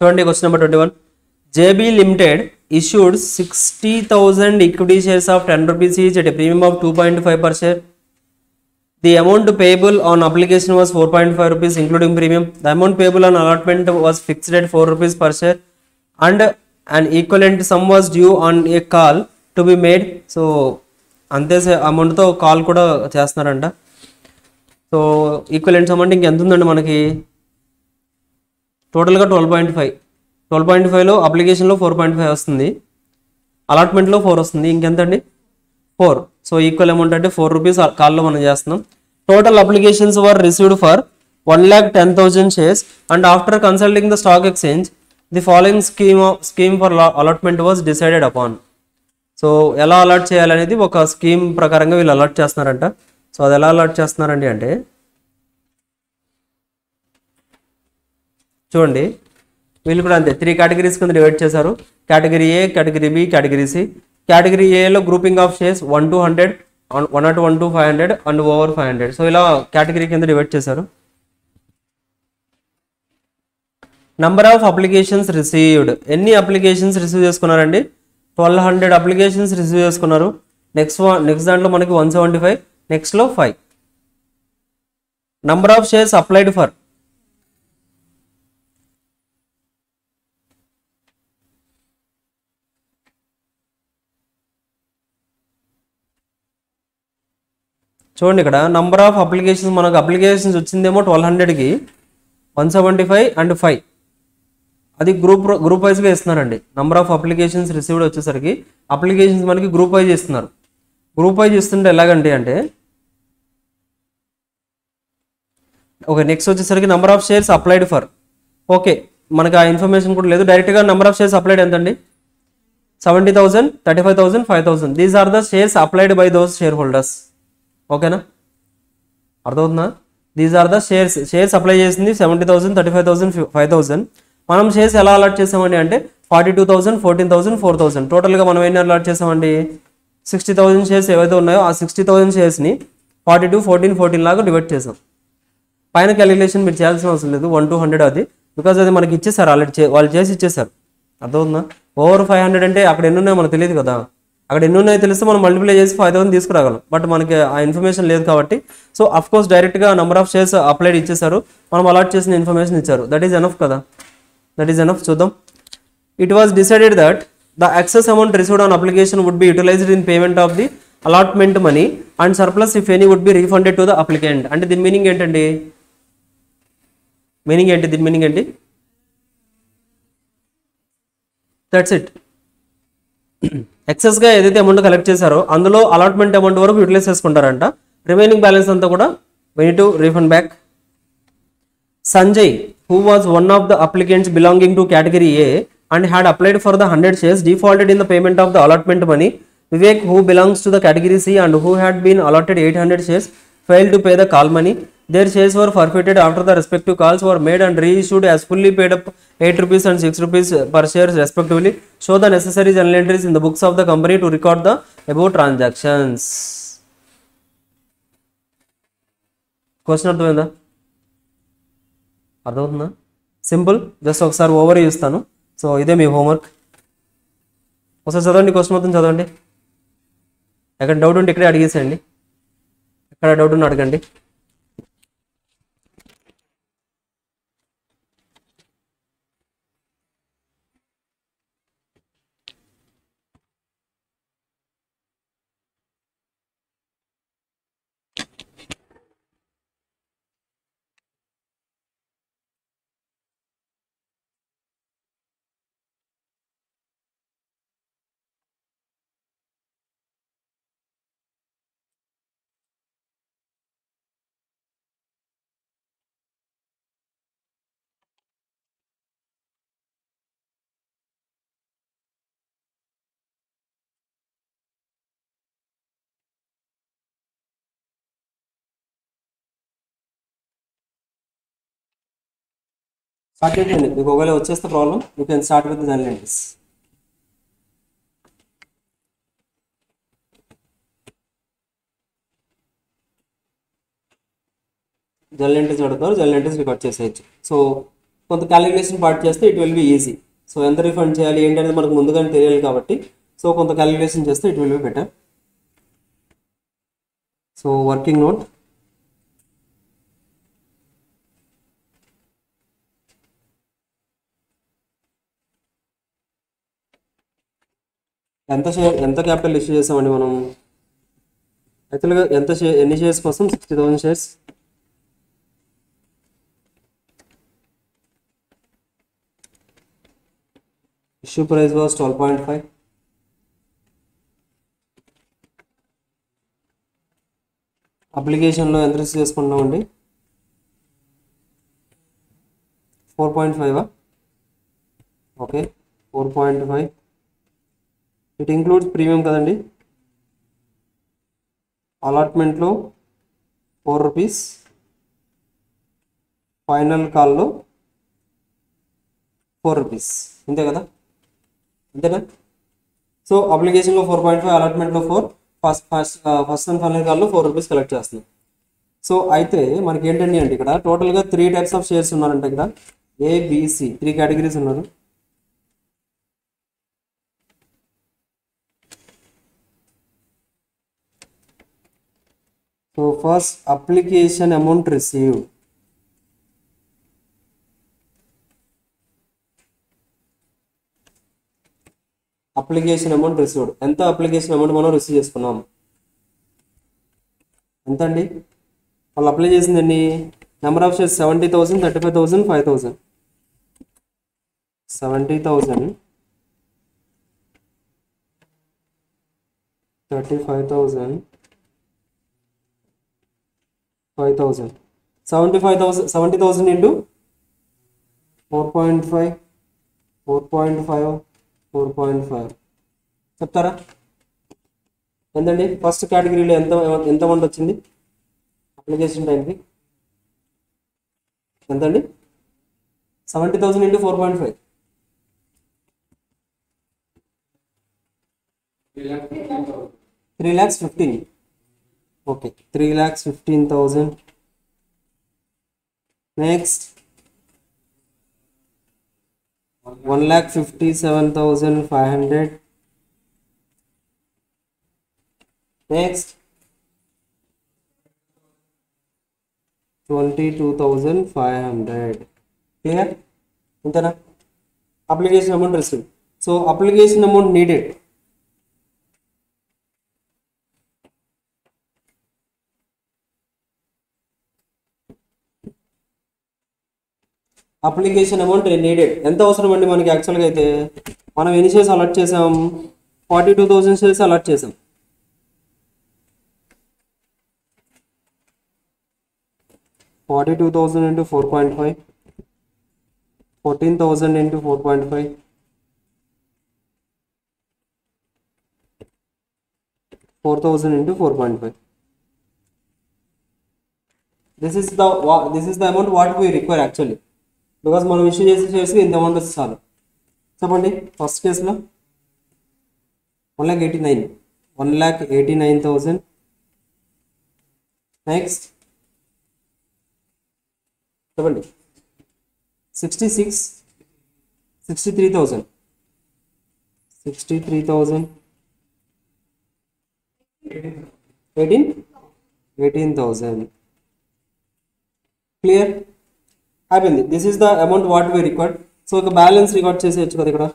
చూడండి question number 21. JB Limited issued 60,000 equity shares of 10 rupees each at a premium of 2.5 per share. The amount payable on application was 4.5 rupees including premium. The amount payable on allotment was fixed at 4 rupees per share and an equivalent sum was due on a call to be made. So అంతే అమౌంట్తో call కూడా చేస్తున్నారంట. So equivalent some అంటే ఇంకెంత ఉందండి మనకి? టోటల్గా 12.5లో అప్లికేషన్లో 4.5 వస్తుంది, అలాట్మెంట్లో 4 వస్తుంది, ఇంకెంత అండి? 4. సో ఈక్వల్ అమౌంట్ అంటే 4 rupees కాల్లో మనం చేస్తున్నాం. Total applications were received for 1,10,000 shares and after consulting the stock exchange the following scheme for allotment was decided upon. So ఎలా అలాట్ చేయాలనేది ఒక స్కీమ్ ప్రకారంగా వీళ్ళు అలాట్ చేస్తున్నారంట. సో అది ఎలా అలాట్ చేస్తున్నారండి అంటే చూడండి, వీళ్ళు కూడా అంతే 3 categories కింద డివైడ్ చేశారు. Category A, category B, category C. Category ఏలో grouping of shares 1 to 100, 1 to 1 to 500 and over 500. So ఇలా కేటగిరీ కింద డివైడ్ చేశారు. Number of applications received. ఎన్ని అప్లికేషన్స్ రిసీవ్ చేసుకున్నారండి? 1200 అప్లికేషన్స్ రిసీవ్ చేసుకున్నారు. నెక్స్ట్ దాంట్లో మనకి 175, నెక్స్ట్లో 5. Number of shares applied for చూడండి ఇక్కడ నంబర్ ఆఫ్ అప్లికేషన్స్, మనకు అప్లికేషన్స్ వచ్చిందేమో 1200కి 175 అండ్ 5, అది గ్రూప్ వైజ్గా ఇస్తున్నారండి. నంబర్ ఆఫ్ అప్లికేషన్స్ రిసీవ్డ్ వచ్చేసరికి అప్లికేషన్స్ మనకి గ్రూప్ వైజ్ ఇస్తున్నారు. గ్రూప్ వైజ్ ఇస్తుంటే ఎలాగంటే అంటే ఓకే, నెక్స్ట్ వచ్చేసరికి number of shares applied for, okay మనకు ఆ ఇన్ఫర్మేషన్ కూడా లేదు. డైరెక్ట్గా నంబర్ ఆఫ్ షేర్స్ అప్లైడ్ ఎంతండి, 70,000, 35,000, 5,000. These are the shares applied by those share holders. ఓకేనా, అర్థమవుతుందా? These are the shares apply చేసింది 70,000, 35,000, 5,000. మనం షేర్స్ ఎలా అలాట్ చేసామండి అంటే 42,000, 14,000, 4,000. టోటల్గా మనం ఎన్ని అలాట్ చేసామండి, 60,000 షేర్స్ ఏవైతే ఉన్నాయో ఆ 60,000 షేర్స్ని 42, 14, 14 లాగా డివైడ్ చేసాం. పైన క్యాలిక్యులేషన్ మీరు చేయాల్సిన అవసరం లేదు, 1 to 100 అది, బికాజ్ అది మనకి ఇచ్చేసారు ఆల్రెడీ, వాళ్ళు చేసి ఇచ్చేసారు. అర్థమవుతుందా? ఓవర్ 500 అంటే అక్కడ ఎన్ని ఉన్నాయో మనకు తెలియదు కదా, అక్కడ ఎన్ని ఉన్నాయో తెలిస్తే మనం మల్టిప్లై చేసి 5,000 తీసుకురాగలం. బట్ మనకి ఆ ఇన్ఫర్మేషన్ లేదు కాబట్టి, సో అఫ్ కోర్స్ డైరెక్ట్గా నెంబర్ ఆఫ్ షేర్స్ అప్లైడ్ ఇచ్చేసారు, మనం అలాట్ చేసిన ఇన్ఫర్మేషన్ ఇచ్చారు. దట్ ఈస్ ఎనఫ్ కదా, దట్ ఈస్ ఎనఫ్. చూద్దాం. It was decided that the excess amount received on application would be utilized in payment of the allotment money and surplus if any would be refunded to the applicant. అంటే దీని meaning ఏంటండి, దీని meaning ఏంటి? That's it. ఎక్సెస్గా ఏదైతే amount collect చేశారో అందులో allotment amount వరకు utilise చేసుకుంటారంట. Remaining balance అంతా కూడా we need to refund back. Sanjay, who was one of the applicants belonging to category A and had applied for the 100 shares, defaulted in the payment of the allotment money. Vivek, who belongs to the category C and who had been allotted 800 shares, failed to pay the call money. Their shares were forfeited after the respective calls were made and reissued as fully paid up 8 rupees and 6 rupees per share respectively. Show the necessary journal entries in the books of the company to record the above transactions. Question అర్థమైందా? అర్థమవుతుందా? Simple, just ఒకసారి over ఇస్తాను. So ఇదే మీ homework. ఒకసారి చదవండి, question మొత్తం చదవండి. ఎక్కడ డౌట్ ఉంటే ఇక్కడే అడిగేసేయండి, ఎక్కడ డౌట్ ఉంటే అడగండి. స్టార్ట్ చేయండి. మీకు ఒకవేళ వచ్చేస్తే problem, you can start with journal entries. Journal entries అడుగుతారు, జర్నల్ ఎంట్రీస్ రికార్డ్ చేసేయచ్చు. సో కొంత క్యాలిక్యులేషన్ పార్ట్ చేస్తే it will be easy. So ఎంత రిఫండ్ చేయాలి ఏంటి అనేది మనకు ముందుగానే తెలియాలి కాబట్టి, సో కొంత క్యాలిక్యులేషన్ చేస్తే it will be better. So working note, ఎంత క్యాపిటల్ ఇష్యూ చేసామండి మనం? యాక్చువల్గా ఎన్ని షేర్స్ కోసం? 60,000 షేర్స్. Issue price was 12.5. అప్లికేషన్లో ఎంత రిసీవ్ చేసుకుంటామండి? 4.5. ఓకే, 4.5. ఇట్ ఇంక్లూడ్స్ ప్రీమియం కదండి. అలాట్మెంట్లో 4 రూపీస్, ఫైనల్ కాల్లో 4 రూపీస్, అంతే కదా, అంతేనా? సో అప్లికేషన్లో 4.5, అలాట్మెంట్లో 4, ఫస్ట్ అండ్ ఫైనల్ కాల్లో 4 రూపీస్ కలెక్ట్ చేస్తున్నాం. సో అయితే మనకి ఏంటండి అంటే ఇక్కడ టోటల్గా 3 టైప్స్ ఆఫ్ షేర్స్ ఉన్నారంట. ఇక్కడ ఏబిసి 3 కేటగిరీస్ ఉన్నారు. So first, application amount received. Application amount received. ఎంత అప్లికేషన్ అమౌంట్ మనం రిసీవ్ చేసుకున్నాం? ఎంత అండి? వాళ్ళు అప్లై చేసిందండి నెంబర్ ఆఫ్ షేర్స్ 70,000, 35,000, 5,000. 70,000, 35,000, 5,000. 75,000, 70,000 into 4.5, 4.5, 4.5 చెప్తారా? ఎంతండి ఫస్ట్ కేటగిరీలో ఎంత ఎంత అమౌంట్ వచ్చింది అప్లికేషన్ టైంకి? ఎంతండి? 70,000 into 4.5, 3,15,000. Okay, 3,15,000. Next 1,57,500. Next 22,500. Clear? ఇంతేనా? Application amount receive. So application amount needed. Application amount needed ఎంత అవసరం అండి మనకి? యాక్చువల్గా అయితే మనం ఎన్ని షేర్స్ అలాట్ చేసాం? 42,000 షేర్స్ అలాట్ చేసాం. 42,000 into 4.5, 14,000 into 4.5, 4,000 into 4.5. This is the amount what we require actually, because మనం ఇష్యూ చేసే షేర్స్ ఇంత అమౌంట్ వస్తే చాలు. చెప్పండి ఫస్ట్ కేసులో 1,89,000. నెక్స్ట్ చెప్పండి 63,000. 18,000. క్లియర్? అయిపోయింది. This is the amount what we record. So ఒక బ్యాలెన్స్ రికార్డ్ చేసేయచ్చు కదా ఇక్కడ.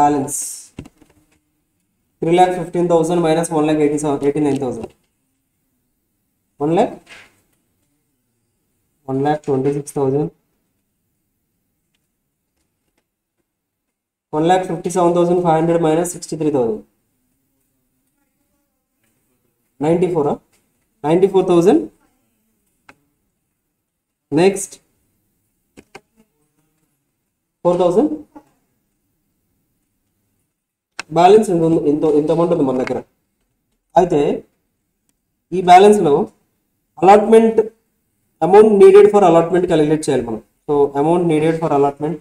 Balance 3,15,000 minus 1,89,000. 1,26,000. 1,57,500 minus 63,000. 94,000. Next 4,000. Balance ఇంత అమౌంట్ ఉంది మన దగ్గర. అయితే ఈ బ్యాలెన్స్లో allotment amount needed for allotment calculate చేయాలి మనం. So amount needed for allotment,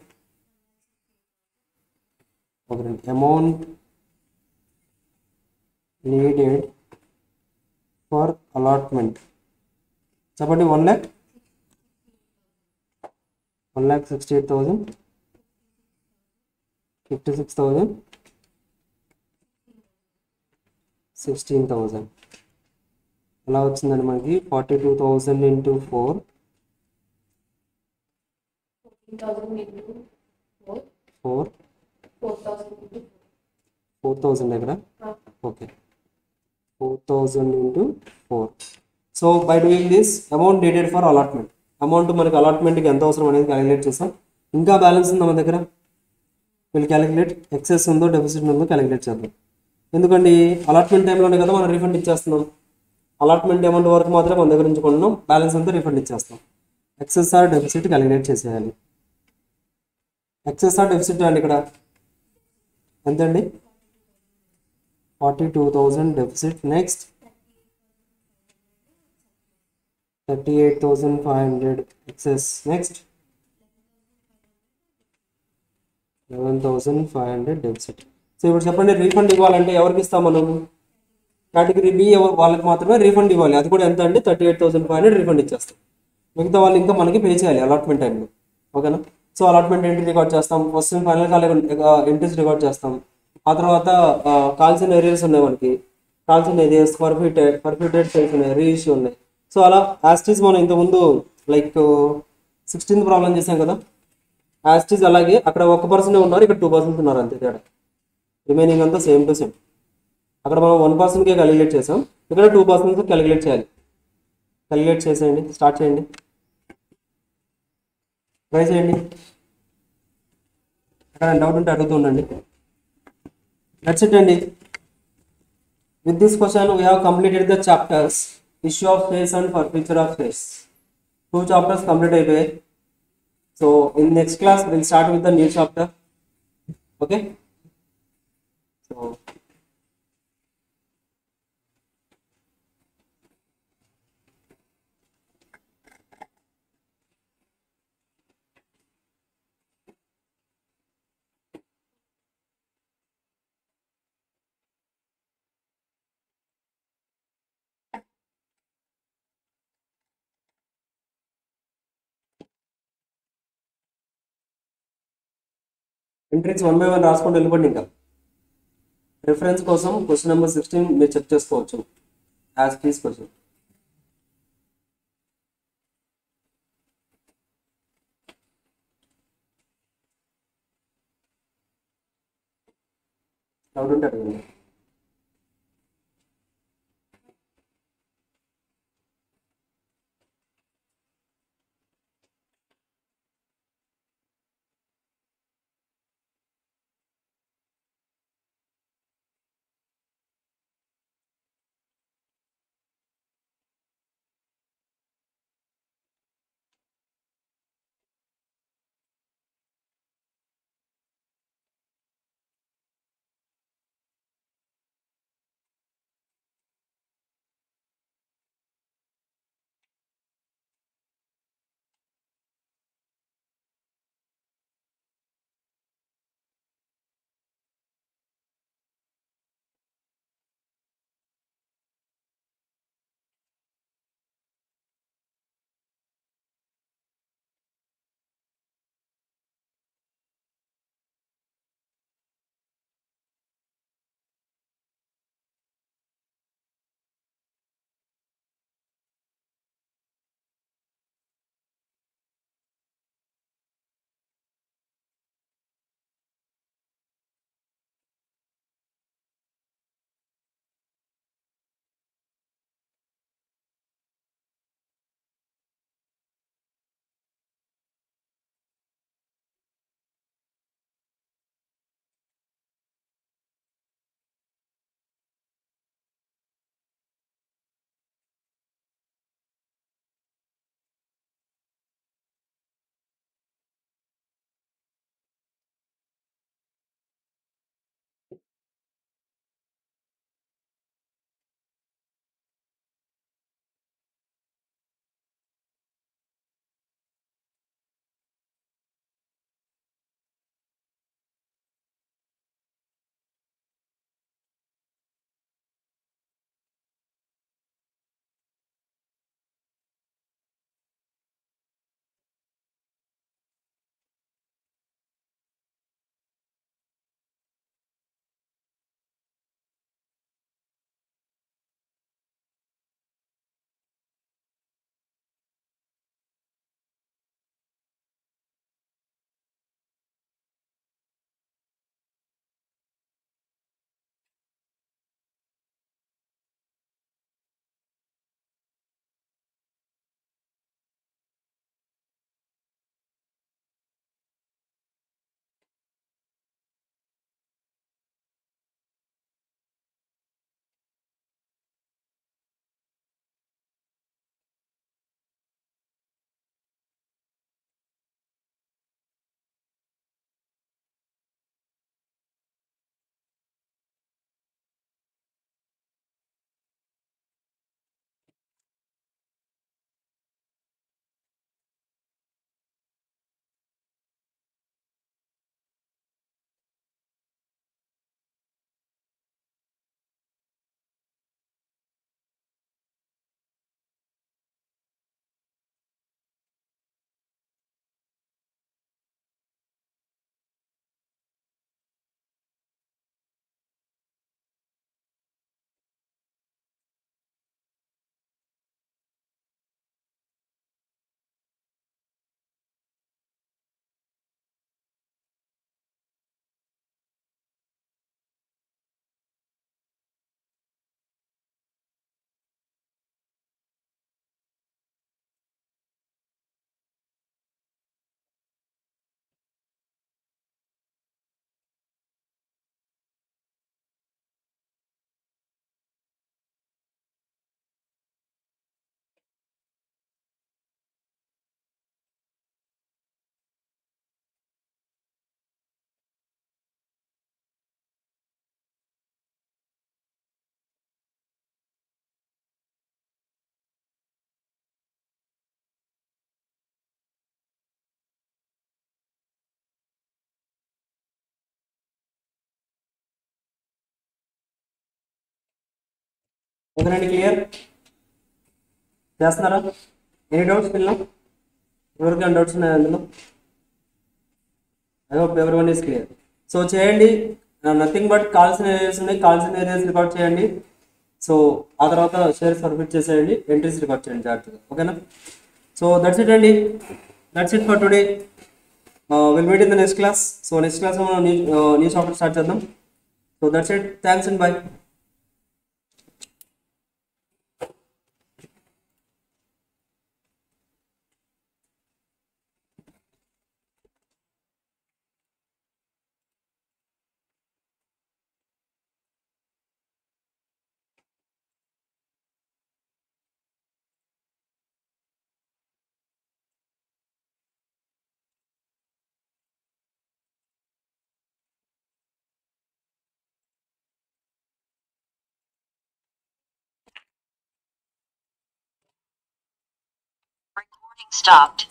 amount needed for allotment చెప్పండి. 1,68,000, 56,000, 16,000. ఎలా వచ్చిందండి మనకి? 42,000 into 4, 4,000 దగ్గర. Okay, 4,000 into 4. So by doing this amount needed for allotment, amount మనకి అలాట్మెంట్కి ఎంత అవసరం అనేది క్యాలిక్యులేట్ చేస్తాం. ఇంకా బ్యాలెన్స్ ఉందా మన దగ్గర? వీళ్ళు క్యాలిక్యులేట్ ఎక్సెస్ ఉందో డెఫిసిట్ ఉందో క్యాలిక్యులేట్ చేద్దాం. ఎందుకండి అలాట్మెంట్ టైంలోనే కదా మనం రిఫండ్ ఇచ్చేస్తున్నాం. అలాట్మెంట్ అమౌంట్ వరకు మాత్రం మన దగ్గర ఉంచుకుంటున్నాం, బ్యాలెన్స్ అంతా రిఫండ్ ఇచ్చేస్తాం. ఎక్సెస్ ఆర్ డెఫిసిట్ క్యాలిక్యులేట్ చేసేయాలి. ఎక్సెస్ ఆర్ డెఫిసిట్ అండి ఇక్కడ ఎంతండి? 42,000 deficit. Next 38,500 excess. Next 11,500 deficit. So ఇప్పుడు చెప్పండి, రీఫండ్ ఇవ్వాలంటే ఎవరికి ఇస్తాం మనం? కేటగిరీ బి వాళ్ళకి మాత్రమే రీఫండ్ ఇవ్వాలి. అది కూడా ఎంత అంటే 38,500 రీఫండ్ ఇచ్చేస్తాం. మిగతా వాళ్ళు ఇంకా మనకి పే చేయాలి అలాట్మెంట్ టైంలో. ఓకేనా? సో అలాట్మెంట్ ఎంట్రీ రికార్డ్ చేస్తాం. First final call entries record చేస్తాం. ఆ తర్వాత కాల్సిన ఏరియాస్ ఉన్నాయి మనకి, కాల్సిన ఏరియాస్ పర్ఫ్యూటెడ్ సేల్స్ ఉన్నాయి, రీఇష్యూ ఉన్నాయి. సో అలా యాస్టీస్ మనం ఇంతకుముందు లైక్ 16th ప్రాబ్లం చేసాం కదా, యాస్టీస్ అలాగే అక్కడ 1% ఉన్నారు, ఇక్కడ 2% ఉన్నారు, అంతే తేడా. రిమైనింగ్ అంతా సేమ్ టు సేమ్. అక్కడ మనం 1%కే క్యాలిక్యులేట్ చేసాం, ఇక్కడ 2% క్యాలిక్యులేట్ చేయాలి. క్యాలిక్యులేట్ చేసేయండి, స్టార్ట్ చేయండి, ట్రై చేయండి. అక్కడ డౌట్ ఉంటే అడుగుతూ ఉండండి. దట్స్ ఇట్ అండి. With this question, we have completed the chapters issue of space and feature of space. 2 chapters complete అయిపోయాయి. So in next class we'll start with the new chapter. Okay. So entries 1 by 1 రాసుకుంటూ వెళ్ళిపోండి. ఇంకా reference కోసం question number 16 మీరు check చేసుకోవచ్చు as please question. Doubt ఉంటే అడగండి. ఓకేనండి, క్లియర్ చేస్తున్నారా? ఎనీ డౌట్స్ పిల్లలు? ఎవరికైనా డౌట్స్ ఉన్నాయా అందులో? ఐ హోప్ ఎవరి వన్ ఈస్ క్లియర్. సో చేయండి, నథింగ్ బట్ కాల్సిన ఏరియాస్ ఉన్నాయి, కాల్సిన ఏరియాస్ రికార్డ్ చేయండి. సో ఆ తర్వాత షేర్ సబ్మిట్ చేసేయండి, ఎంట్రీస్ రికార్డ్ చేయండి జాగ్రత్తగా. ఓకేనా? సో దట్స్ ఇట్ అండి, that's it for today. Will meet in the next class. So next class మనం న్యూ సాఫ్ట్వేర్ స్టార్ట్ చేద్దాం. So that's it, thanks and by. Recording stopped.